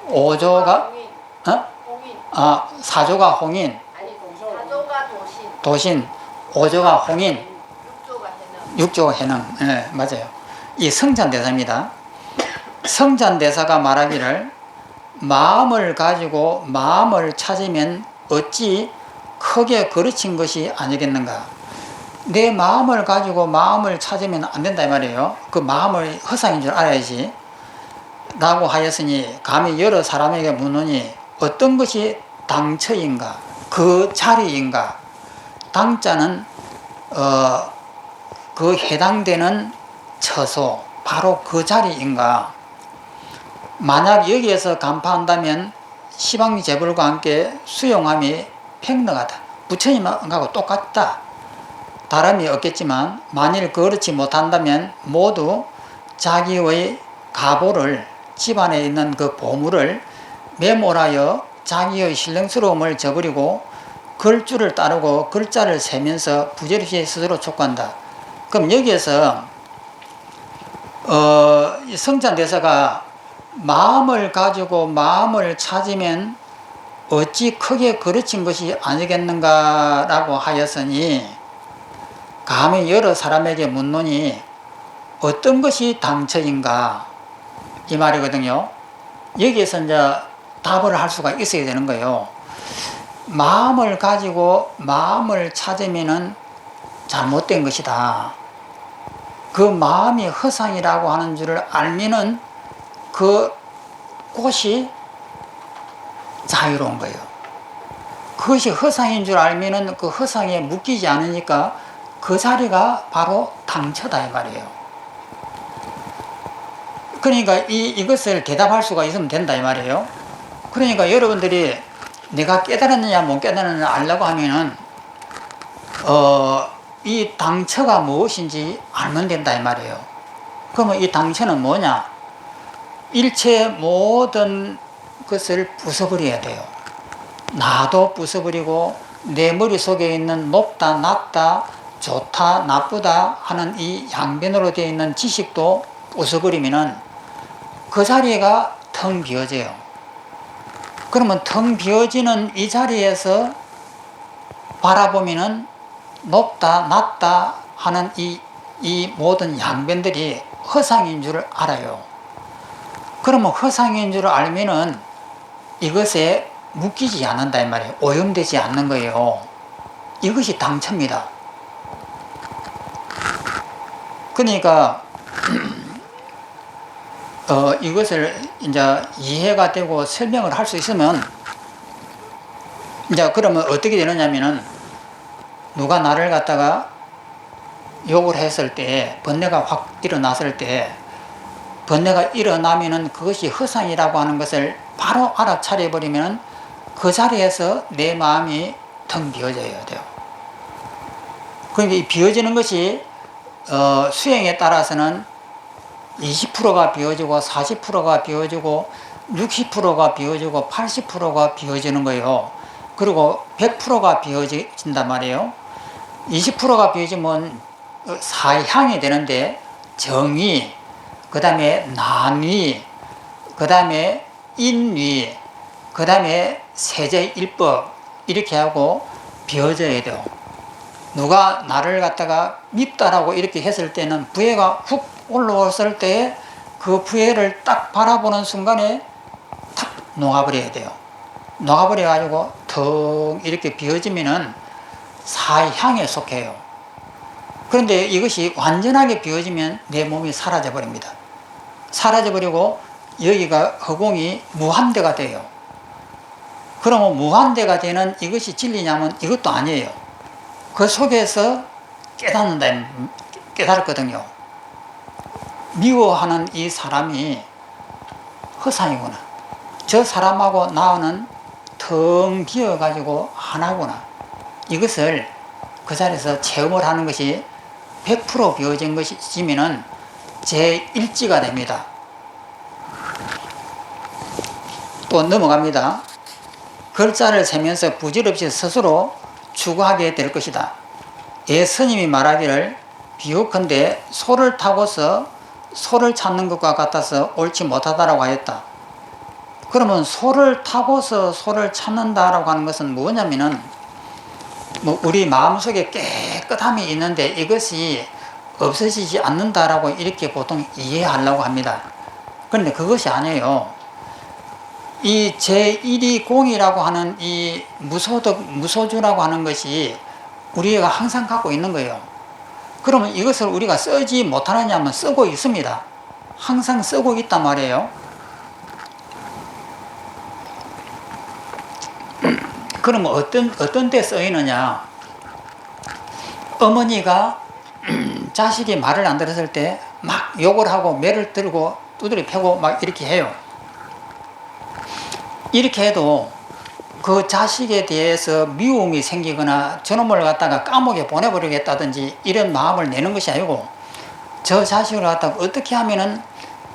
5조가 4조가 홍인,
4조가
도신, 5조가 홍인, 6조가 해능. 네, 맞아요. 이 성찬대사입니다. 성찬대사가 말하기를, 마음을 가지고 마음을 찾으면 어찌 크게 거르친 것이 아니겠는가. 내 마음을 가지고 마음을 찾으면 안 된다 이 말이에요. 그 마음을 허상인 줄 알아야지. 라고 하였으니 감히 여러 사람에게 묻노니 어떤 것이 당처인가, 그 자리인가. 당자는 그 해당되는 처소, 바로 그 자리인가. 만약 여기에서 간파한다면 시방재불과 함께 수용함이 평등하다. 부처님하고 똑같다. 다름이 없겠지만 만일 그렇지 못한다면 모두 자기의 가보를, 집안에 있는 그 보물을 메모하여 자기의 신령스러움을 저버리고 글줄을 따르고 글자를 세면서 부질없이 스스로 촉구한다. 그럼 여기에서 성찬대사가 마음을 가지고 마음을 찾으면 어찌 크게 거르친 것이 아니겠는가 라고 하였으니, 감히 여러 사람에게 묻노니 어떤 것이 당처인가, 이 말이거든요. 여기에서 이제 답을 할 수가 있어야 되는 거예요. 마음을 가지고 마음을 찾으면은 잘못된 것이다. 그 마음이 허상이라고 하는 줄을 알면은 그 꽃이 자유로운 거예요. 그것이 허상인 줄 알면은 그 허상에 묶이지 않으니까 그 자리가 바로 당처다, 이 말이에요. 그러니까 이것을 대답할 수가 있으면 된다, 이 말이에요. 그러니까 여러분들이 내가 깨달았느냐 못 깨달았느냐 알려고 하면은 이 당처가 무엇인지 알면 된다, 이 말이에요. 그러면 이 당처는 뭐냐? 일체 모든 것을 부숴버려야 돼요. 나도 부숴버리고 내 머릿속에 있는 높다 낮다 좋다 나쁘다 하는 이 양변으로 되어 있는 지식도 부숴버리면은 그 자리가 텅 비어져요. 그러면 텅 비어지는 이 자리에서 바라보면은 높다 낮다 하는 이 모든 양변들이 허상인 줄 알아요. 그러면 허상인 줄 알면은 이것에 묶이지 않는다, 이 말이에요. 오염되지 않는 거예요. 이것이 당처입니다. 그러니까 이것을 이제 이해가 되고 설명을 할 수 있으면, 이제 그러면 어떻게 되느냐면은, 누가 나를 갖다가 욕을 했을 때, 번뇌가 확 일어났을 때, 번뇌가 일어나면은 그것이 허상이라고 하는 것을 바로 알아차려버리면 그 자리에서 내 마음이 텅 비어져야 돼요. 그러니까 이 비어지는 것이 수행에 따라서는 20%가 비어지고 40%가 비어지고 60%가 비어지고 80%가 비어지는 거예요. 그리고 100%가 비어진단 말이에요. 20%가 비어지면 사향이 되는데, 정의, 그 다음에 난위, 그 다음에 인위, 그 다음에 세제일법, 이렇게 하고 비어져야 돼요. 누가 나를 갖다가 밉다라고 이렇게 했을 때는 부해가 훅 올라왔을 때 그 부해를 딱 바라보는 순간에 탁 녹아버려야 돼요. 녹아버려가지고 텅 이렇게 비어지면은 사향에 속해요. 그런데 이것이 완전하게 비어지면 내 몸이 사라져버립니다. 사라져버리고 여기가 허공이 무한대가 돼요. 그러면 무한대가 되는 이것이 진리냐면 이것도 아니에요. 그 속에서 깨달았거든요. 미워하는 이 사람이 허상이구나. 저 사람하고 나는 텅 비어가지고 하나구나. 이것을 그 자리에서 체험을 하는 것이 100% 비어진 것이면은 제1지가 됩니다. 또 넘어갑니다. 글자를 세면서 부질없이 스스로 추구하게 될 것이다. 예스님이 말하기를 비유컨대 소를 타고서 소를 찾는 것과 같아서 옳지 못하다라고 하였다. 그러면 소를 타고서 소를 찾는다라고 하는 것은 뭐냐면은, 우리 마음속에 깨끗함이 있는데 이것이 없어지지 않는다라고 이렇게 보통 이해하려고 합니다. 그런데 그것이 아니에요. 이 제1위 공이라고 하는 이 무소주라고 하는 것이 우리가 항상 갖고 있는 거예요. 그러면 이것을 우리가 쓰지 못하느냐 하면 쓰고 있습니다. 항상 쓰고 있단 말이에요. 그러면 어떤 때 쓰이느냐? 어머니가 자식이 말을 안 들었을 때 막 욕을 하고 매를 들고 두드려 패고 막 이렇게 해요. 이렇게 해도 그 자식에 대해서 미움이 생기거나 저놈을 갖다가 감옥에 보내버리겠다든지 이런 마음을 내는 것이 아니고, 저 자식을 갖다가 어떻게 하면은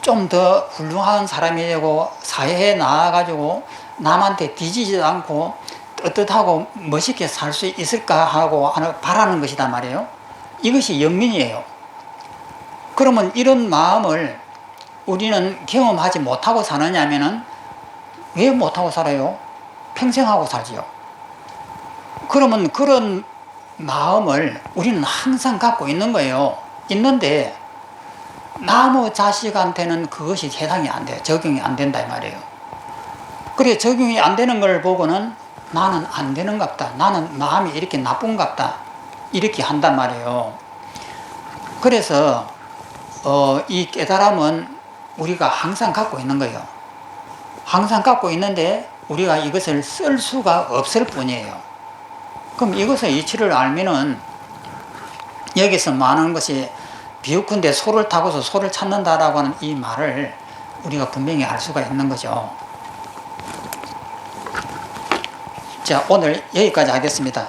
좀 더 훌륭한 사람이 되고 사회에 나와가지고 남한테 뒤지지도 않고 떳떳하고 멋있게 살 수 있을까 하고 바라는 것이단 말이에요. 이것이 영민이에요. 그러면 이런 마음을 우리는 경험하지 못하고 사느냐면은, 왜 못하고 살아요? 평생 하고 살지요. 그러면 그런 마음을 우리는 항상 갖고 있는 거예요. 있는데 나무 자식한테는 그것이 해당이 안 돼요. 적용이 안 된다 이 말이에요. 그래, 적용이 안 되는 걸 보고는 나는 안 되는갑다, 나는 마음이 이렇게 나쁜갑다, 이렇게 한단 말이에요. 그래서 이 깨달음은 우리가 항상 갖고 있는 거예요. 항상 갖고 있는데 우리가 이것을 쓸 수가 없을 뿐이에요. 그럼 이것의 이치를 알면은 여기서 많은 것이, 비유컨대 소를 타고서 소를 찾는다라고 하는 이 말을 우리가 분명히 알 수가 있는 거죠. 자, 오늘 여기까지 하겠습니다.